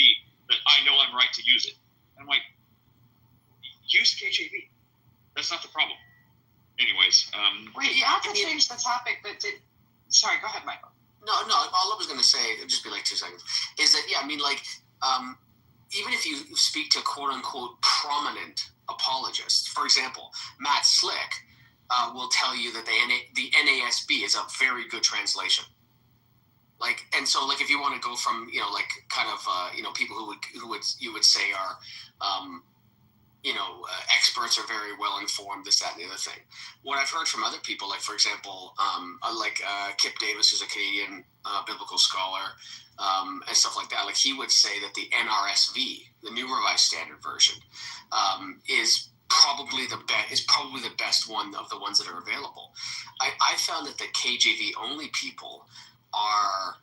that I know I'm right to use it. And I'm like, use KJV. That's not the problem. Anyways. Wait, not to change the topic, but sorry, go ahead, Michael. No, all I was going to say, it'd just be like 2 seconds, is that, yeah, I mean, like, even if you speak to quote-unquote prominent apologists, for example, Matt Slick will tell you that the NASB is a very good translation. Like, and so, like, if you want to go from, you know, like, kind of, you know, people who you would say are, you know, experts are very well informed, this, that, and the other thing. What I've heard from other people, like, for example, like Kip Davis, who's a Canadian biblical scholar, and stuff like that, like, he would say that the NRSV, the New Revised Standard Version, is probably the best one of the ones that are available. I found that the KJV only people are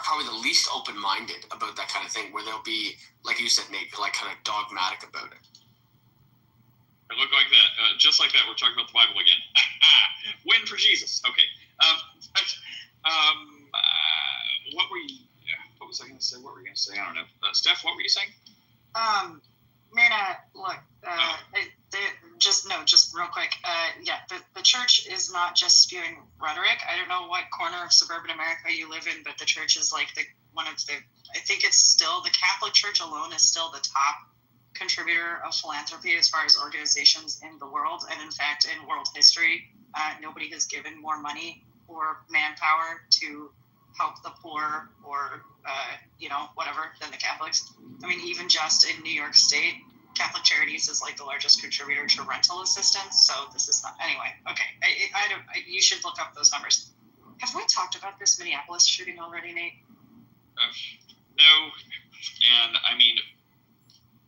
probably the least open-minded about that kind of thing, where they'll be, like you said, Nate, like kind of dogmatic about it. It looked like that. Just like that, we're talking about the Bible again. Win for Jesus. Okay. What was I going to say? What were you going to say? I don't know. Steph, what were you saying? Marina, look, just real quick. The church is not just spewing rhetoric. I don't know what corner of suburban America you live in, but the church is like I think it's still, the Catholic Church alone is still the top contributor of philanthropy as far as organizations in the world. And in fact, in world history, nobody has given more money or manpower to help the poor or, whatever than the Catholics. I mean, even just in New York State, Catholic Charities is like the largest contributor to rental assistance. So this is not, anyway, okay. You should look up those numbers. Have we talked about this Minneapolis shooting already, Nate? No. And I mean,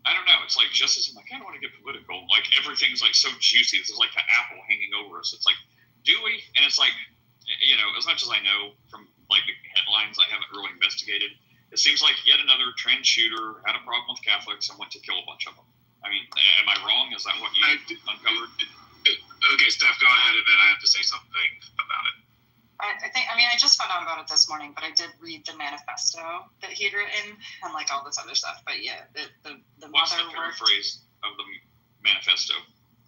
I don't know. It's like, just as I'm like, I don't want to get political. Like, everything's like so juicy. This is like an apple hanging over us. It's like, do we? And it's like, you know, as much as I know from like the headlines, I haven't really investigated. It seems like yet another trans shooter had a problem with Catholics and went to kill a bunch of them. I mean, am I wrong? Is that what you uncovered? Okay, Steph, go ahead, and then I have to say something about it. I just found out about it this morning, but I did read the manifesto that he'd written and like all this other stuff. But yeah, the What's mother the paraphrase of the manifesto?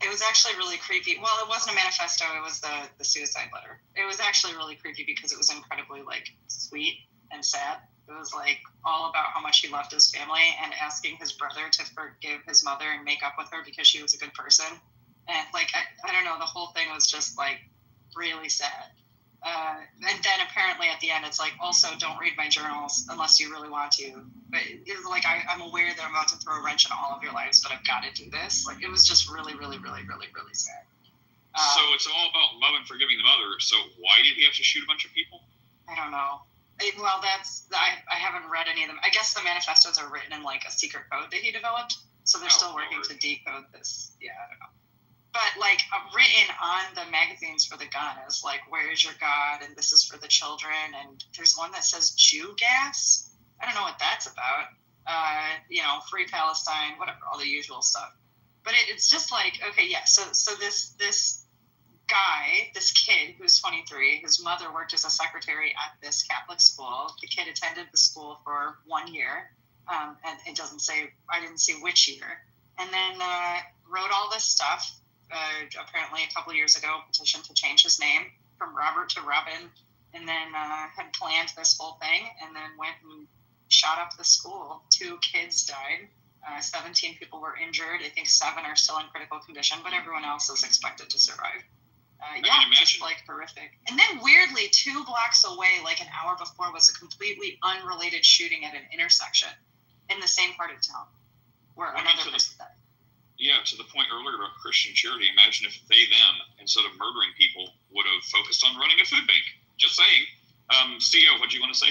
It was actually really creepy. Well, it wasn't a manifesto. It was the suicide letter. It was actually really creepy because it was incredibly like sweet and sad. It was like all about how much he loved his family and asking his brother to forgive his mother and make up with her because she was a good person. And like, I don't know, the whole thing was just like really sad. And then apparently at the end, it's like, also don't read my journals unless you really want to. But it was like, I'm aware that I'm about to throw a wrench in all of your lives, but I've got to do this. Like, it was just really, really, really, really, really sad. So it's all about love and forgiving the mother. So why did he have to shoot a bunch of people? I don't know. Well, I haven't read any of them. I guess the manifestos are written in like a secret code that he developed. So they're still working to decode this. Yeah, I don't know. But like written on the magazines for the gun is like, where's your God? And this is for the children. And there's one that says Jew gas. I don't know what that's about. Free Palestine, whatever, all the usual stuff. But it's just like, okay, yeah. So this guy, this kid who's 23, his mother worked as a secretary at this Catholic school. The kid attended the school for 1 year. And it doesn't say, I didn't see which year. And then wrote all this stuff. Apparently a couple of years ago, petitioned to change his name from Robert to Robin, and then had planned this whole thing, and then went and shot up the school. 2 kids died. 17 people were injured. I think 7 are still in critical condition, but everyone else is expected to survive. Just like horrific. And then weirdly, 2 blocks away, like an hour before, was a completely unrelated shooting at an intersection in the same part of town where another person died. Yeah, to the point earlier about Christian charity, imagine if them, instead of murdering people, would have focused on running a food bank. Just saying. CEO, what do you want to say?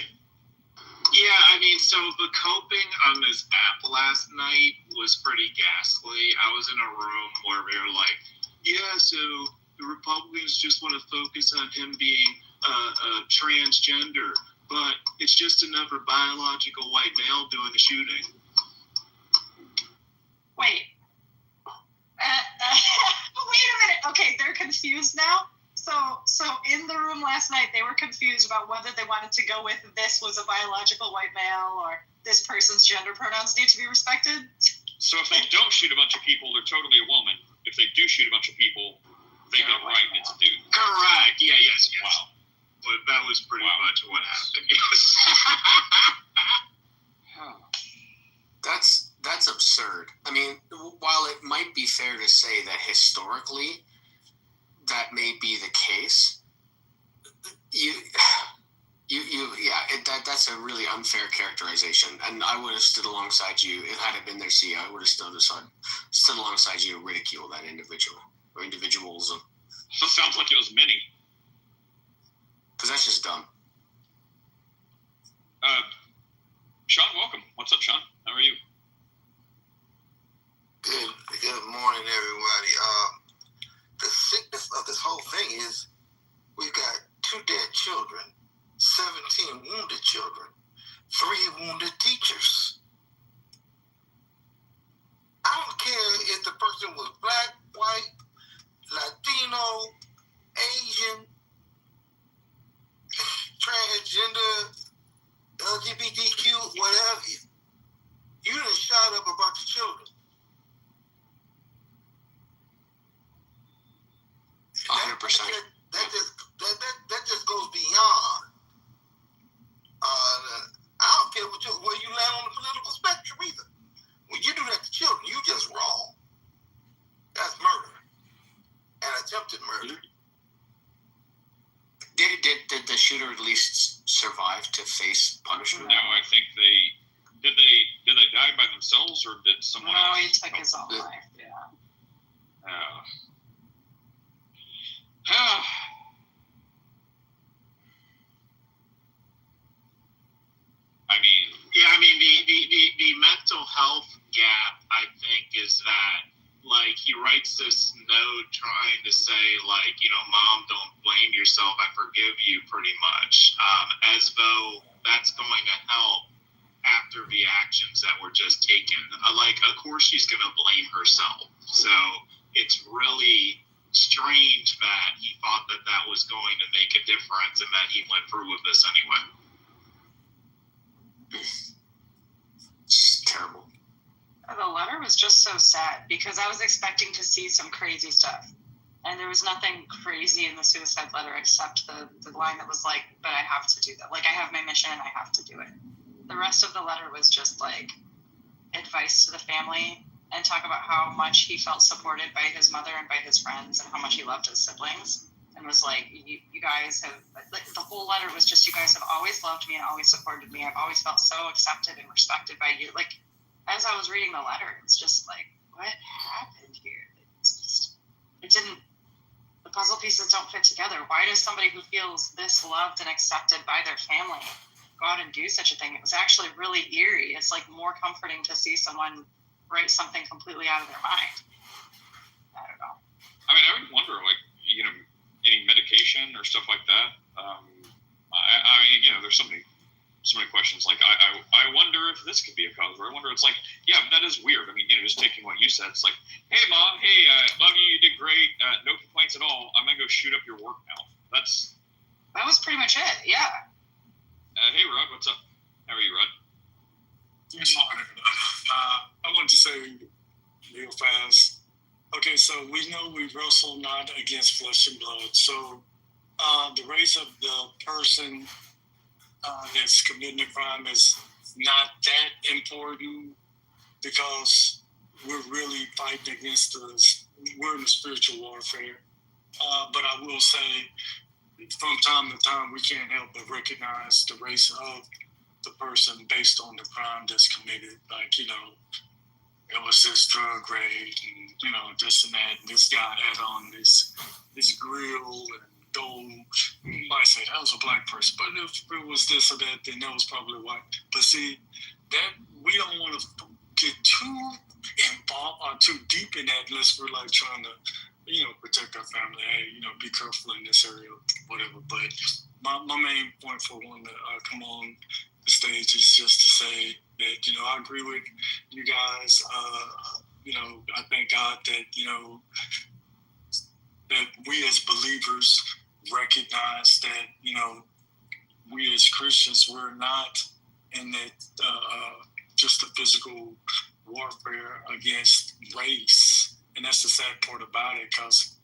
Yeah, I mean, so the coping on this app last night was pretty ghastly. I was in a room where we were like, yeah, so the Republicans just want to focus on him being a transgender, but it's just another biological white male doing the shooting. Wait. Wait a confused now. So in the room last night, they were confused about whether they wanted to go with this was a biological white male or this person's gender pronouns need to be respected. So if they don't shoot a bunch of people, they're totally a woman. If they do shoot a bunch of people, they get it right and it's a dude. Correct. Yeah. Yes. Wow. But that was pretty much what happened. Yes. That's absurd. I mean, while it might be fair to say that historically that may be the case, that's a really unfair characterization. And I would have stood alongside you if had it been their CEO. I would have stood alongside you to ridicule that individual or individuals. So it sounds like it was many. Because that's just dumb. Sean, welcome. What's up, Sean? How are you? Good morning, everybody. The sickness of this whole thing is we've got 2 dead children, 17 wounded children, 3 wounded teachers. I don't care if the person was black, white, Latino, Asian, transgender, LGBTQ, whatever. You done shot up a bunch of children. 100%. That just goes beyond. I don't care where you land on the political spectrum either. When you do that to children, you just wrong. That's murder. And attempted murder. Did the shooter at least survive to face punishment? No, I think did they die by themselves or did someone else? No, he took his own life. Yeah. I mean, the mental health gap, I think, is that, like, he writes this note trying to say, like, you know, Mom, don't blame yourself. I forgive you, pretty much, as though that's going to help after the actions that were just taken. Like, of course she's going to blame herself. So it's really strange that he thought that that was going to make a difference and that he went through with this anyway. It's terrible. The letter was just so sad because I was expecting to see some crazy stuff. And there was nothing crazy in the suicide letter except the line that was like, but I have to do that. Like, I have my mission and I have to do it. The rest of the letter was just like advice to the family and talk about how much he felt supported by his mother and by his friends and how much he loved his siblings. And was like, you guys have, like, the whole letter was just, you guys have always loved me and always supported me. I've always felt so accepted and respected by you. Like, as I was reading the letter, it's just like, what happened here? The puzzle pieces don't fit together. Why does somebody who feels this loved and accepted by their family go out and do such a thing? It was actually really eerie. It's like more comforting to see someone write something completely out of their mind. I don't know. I mean, I would wonder, like, you know, any medication or stuff like that. I mean, you know, there's so many questions. Like, I wonder if this could be a cause. Or I wonder, it's like, yeah, that is weird. I mean, you know, just taking what you said, it's like, hey, Mom, hey, love you, you did great, no complaints at all. I'm gonna go shoot up your work now. That was pretty much it. Yeah. Hey, Rod, what's up? How are you, Rod? I want to say real fast. Okay, so we know we wrestle not against flesh and blood. So the race of the person that's committing the crime is not that important because we're really fighting against we're in a spiritual warfare. But I will say, from time to time, we can't help but recognize the race of the person based on the crime that's committed. Like, you know, it was this drug raid and, you know, this and that. And this guy had on this grill and gold. You might say that was a black person, but if it was this or that, then that was probably white. But see, that we don't want to get too involved or too deep in that unless we're like trying to, you know, protect our family. Hey, you know, be careful in this area, whatever. But my main point for wanting to come on the stage is just to say that, you know, I agree with you guys. You know, I thank God that, you know, that we as believers recognize that, we as Christians, we're not in that just the physical warfare against race. And that's the sad part about it, because,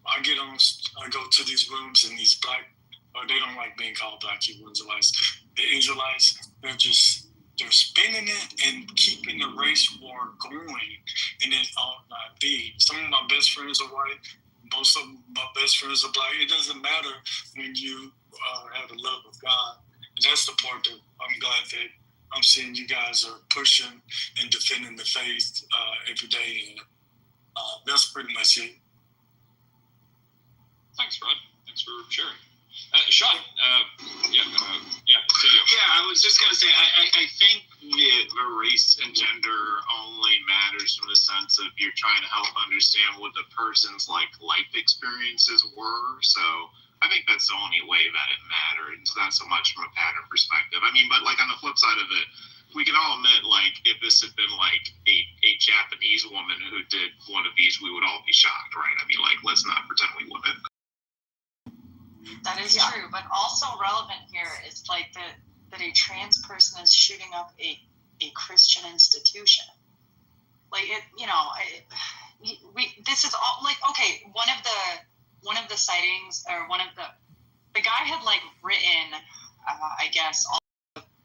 I go to these rooms, and these they don't like being called Black Hebrew Israelites. The Israelites, they're spinning it and keeping the race war going, and it ought not be. Some of my best friends are white. Most of my best friends are Black. It doesn't matter when you have the love of God. And that's the part that I'm glad that I'm seeing you guys are pushing and defending the faith every day. And that's pretty much it. Thanks, Rod. Thanks for sharing. Sean, continue. Yeah, I was just going to say, I think the race and gender only matters from the sense of you're trying to help understand what the person's life experiences were. So I think that's the only way that it mattered. It's not so much from a pattern perspective. I mean, but like on the flip side of it, we can all admit, like, if this had been like a Japanese woman who did one of these, we would all be shocked, right? I mean, like, let's not pretend we wouldn't. That is true, but also relevant here is like that a trans person is shooting up a Christian institution. Like this is all like, okay, one of the sightings, or the guy had like written, I guess, all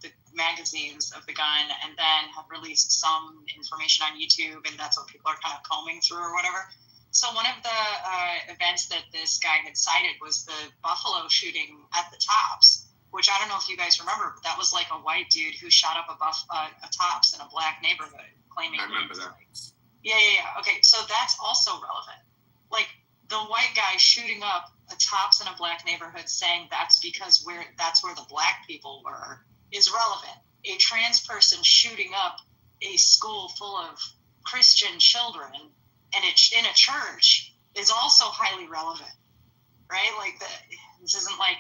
the magazines of the gun, and then had released some information on YouTube, and that's what people are kind of combing through or whatever. So one of the events that this guy had cited was the Buffalo shooting at the Tops, which I don't know if you guys remember, but that was like a white dude who shot up a Tops in a Black neighborhood, claiming. I remember that. Yeah. Okay, so that's also relevant. Like the white guy shooting up a Tops in a Black neighborhood, saying that's because that's where the Black people were, is relevant. A trans person shooting up a school full of Christian children and it's in a church is also highly relevant, right? Like this isn't like,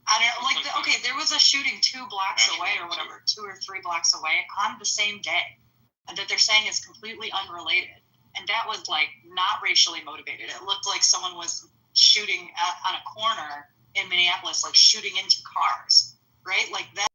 I don't know, like there was a shooting 2 blocks away or whatever, 2 or 3 blocks away on the same day, and that they're saying is completely unrelated, and that was like not racially motivated. It looked like someone was shooting on a corner in Minneapolis, like shooting into cars, right? Like that.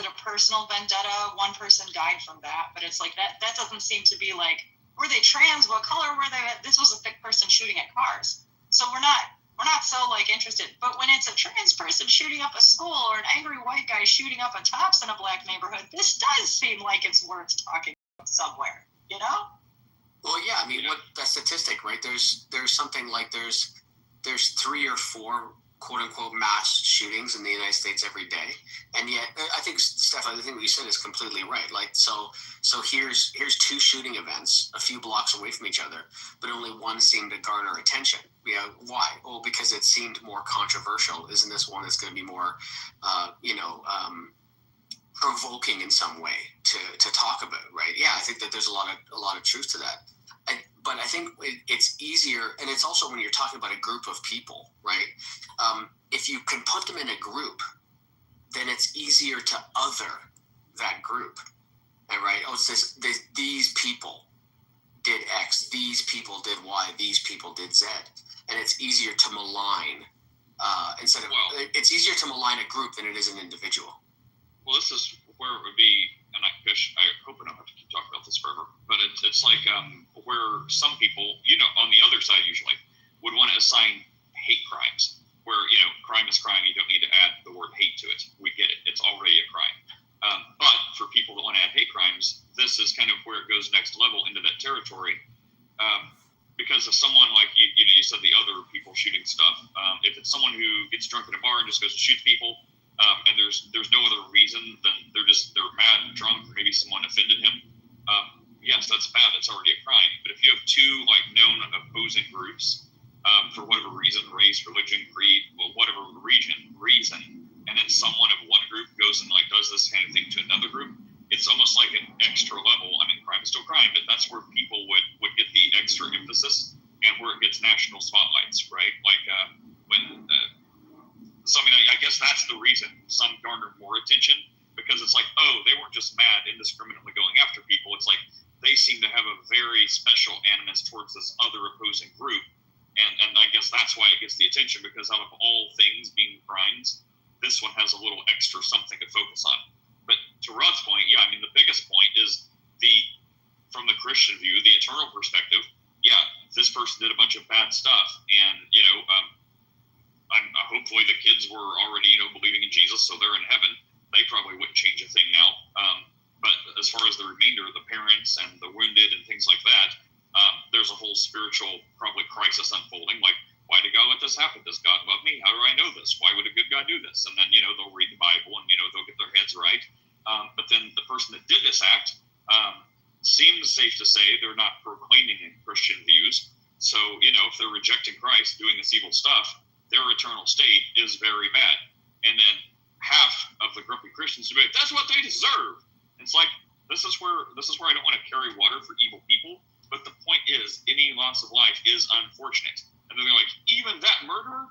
A personal vendetta, one person died from that, but it's like that doesn't seem to be like, were they trans, what color were they? This was a thick person shooting at cars, so we're not so like interested. But when it's a trans person shooting up a school, or an angry white guy shooting up a Tops in a Black neighborhood, this does seem like it's worth talking about somewhere, Well, yeah, I mean, what that statistic, right? There's something like there's 3 or 4 quote-unquote mass shootings in the United States every day, and yet I think, Steph, I think what you said is completely right. Like, so here's 2 shooting events a few blocks away from each other, but only one seemed to garner attention. Yeah, why? Well, because it seemed more controversial. Isn't this one that's going to be more, provoking in some way to talk about, right? Yeah, I think that there's a lot of truth to that. But I think it's easier, and it's also when you're talking about a group of people, right? If you can put them in a group, then it's easier to other that group, right? Oh, it's these people did X, these people did Y, these people did Z, and it's easier to malign it's easier to malign a group than it is an individual. Well, this is where it would be, and I hope I don't have to keep talking about this forever, but it's like where some people, on the other side usually, would want to assign hate crimes, where, crime is crime, you don't need to add the word hate to it. We get it. It's already a crime. But for people that want to add hate crimes, this is kind of where it goes next level into that territory. Because if someone like, you said the other people shooting stuff, if it's someone who gets drunk at a bar and just goes and shoots people, and there's no other reason than they're mad and drunk, or maybe someone offended him, yes, that's bad. That's already a crime. But if you have 2 like known opposing groups, for whatever reason, race, religion, creed, whatever reason, and then someone of one group goes and like does this kind of thing to another group, it's almost like an extra level. I mean, crime is still crime, but that's where people would get the extra emphasis, and where it gets national spotlights, right? Like when I guess that's the reason some garner more attention, because it's like, oh, they weren't just mad indiscriminately going after people. It's like they seem to have a very special animus towards this other opposing group, And I guess that's why it gets the attention, because out of all things being crimes, this one has a little extra something to focus on. But to Rod's point, yeah, I mean, the biggest point is from the Christian view, the eternal perspective. Yeah, this person did a bunch of bad stuff, and hopefully the kids were already believing in Jesus, so they're in heaven. They probably wouldn't change a thing now. But as far as the remainder of the parents and the wounded and things like that, there's a whole spiritual probably crisis unfolding. Like, why did God let this happen? Does God love me? How do I know this? Why would a good God do this? And then they'll read the Bible and they'll get their heads right. But then the person that did this act seems safe to say they're not proclaiming in Christian views. So if they're rejecting Christ, doing this evil stuff, their eternal state is very bad. And then half of the grumpy Christians will be like, that's what they deserve. It's like, this is where I don't want to carry water for evil people. But the point is, any loss of life is unfortunate. And then they're like, even that murderer?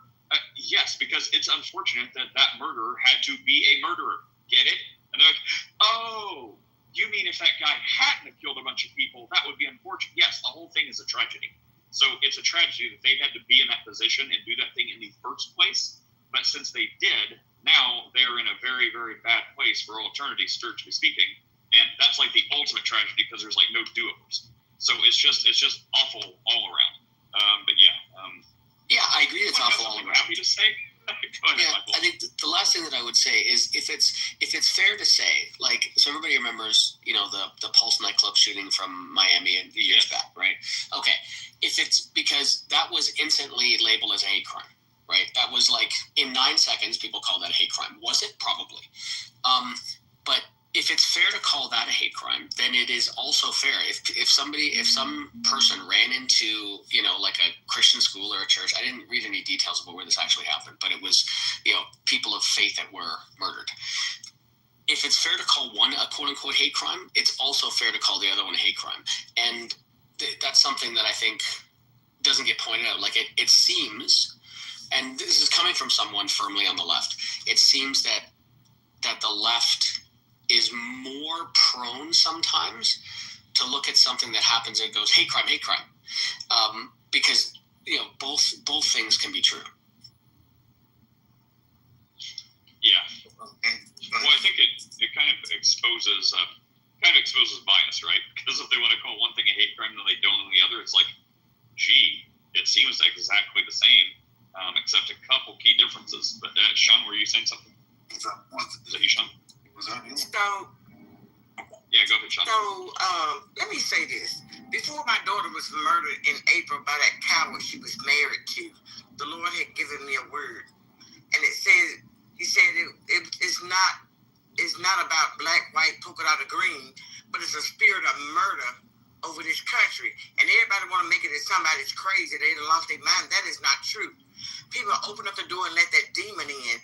Yes, because it's unfortunate that murderer had to be a murderer. Get it? And they're like, oh, you mean if that guy hadn't killed a bunch of people, that would be unfortunate? Yes, the whole thing is a tragedy. So it's a tragedy that they had to be in that position and do that thing in the first place. But since they did, now they're in a very, very bad place for all eternity, spiritually speaking. And that's like the ultimate tragedy, because there's like no do-overs. So it's just awful all around. But yeah. Yeah, I agree. It's awful all around. Happy to say. Yeah, I think the last thing that I would say is if it's fair to say, like, so everybody remembers, the Pulse nightclub shooting from Miami years back, right? Okay, if it's because that was instantly labeled as a hate crime, right? That was like in 9 seconds, people called that a hate crime. Was it? Probably. But if it's fair to call that a hate crime, then it is also fair if some person ran into like a Christian school or a church. I didn't read any details about where this actually happened, but it was people of faith that were murdered. If it's fair to call one a quote unquote hate crime, it's also fair to call the other one a hate crime, and that's something that I think doesn't get pointed out. Like it seems, and this is coming from someone firmly on the left. It seems that the left is more prone sometimes to look at something that happens and goes, hate crime, because both things can be true. Yeah. Well, I think it kind of exposes bias, right? Because if they want to call one thing a hate crime, then they don't on the other. It's like, gee, it seems exactly the same, except a couple key differences. But Sean, were you saying something? Is that you, Sean? So, yeah, go ahead, Sean. So, let me say this. Before my daughter was murdered in April by that coward she was married to, the Lord had given me a word. And he said it's not about black, white, polka dot, or green, but it's a spirit of murder over this country. And everybody want to make it as somebody's crazy. They done lost their mind. That is not true. People open up the door and let that demon in.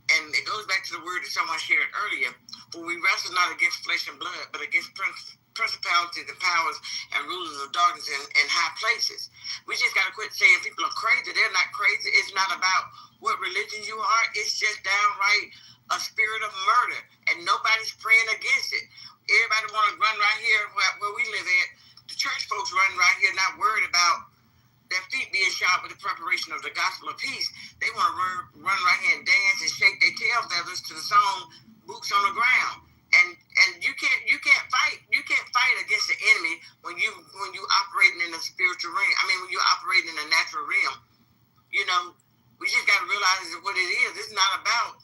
And it goes back to the word that someone shared earlier. For we wrestle not against flesh and blood, but against principalities and powers and rulers of darkness in high places. We just got to quit saying people are crazy. They're not crazy. It's not about what religion you are. It's just downright a spirit of murder. And nobody's praying against it. Everybody want to run right here where we live at. The church folks run right here, not worried about their feet being shod with the preparation of the gospel of peace. They want to run right here and dance and shake their tail feathers to the song "Boots on the Ground." And you can't fight against the enemy when you operating in the spiritual realm. I mean, when you're operating in the natural realm. We just got to realize what it is. It's not about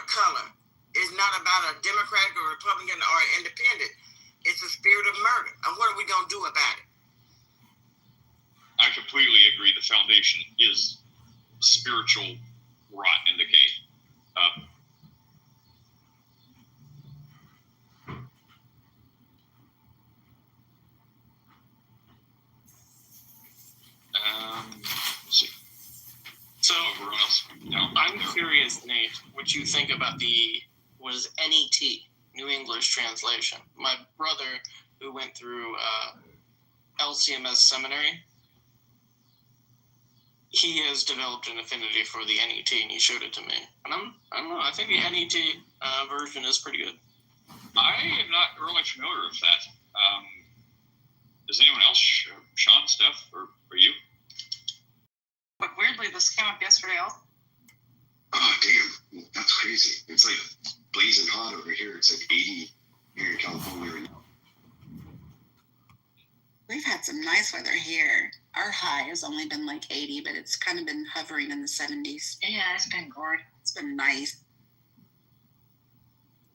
a color. It's not about a Democratic or Republican or independent. It's a spirit of murder. And what are we gonna do about it? I completely agree. The foundation is spiritual rot and decay. Let's see. So, everyone else? No. I'm curious, Nate, what you think about what is NET, New English Translation. My brother, who went through LCMS seminary, he has developed an affinity for the NET, and he showed it to me. And I don't know, I think the NET version is pretty good. I am not really familiar with that. Does anyone else? Sean, Steph, or you? This came up yesterday also. Oh, damn. That's crazy. It's like blazing hot over here. It's like 80 here in California right now. We've had some nice weather here. Our high has only been like 80, but it's kind of been hovering in the 70s. Yeah, it's been gorgeous. It's been nice.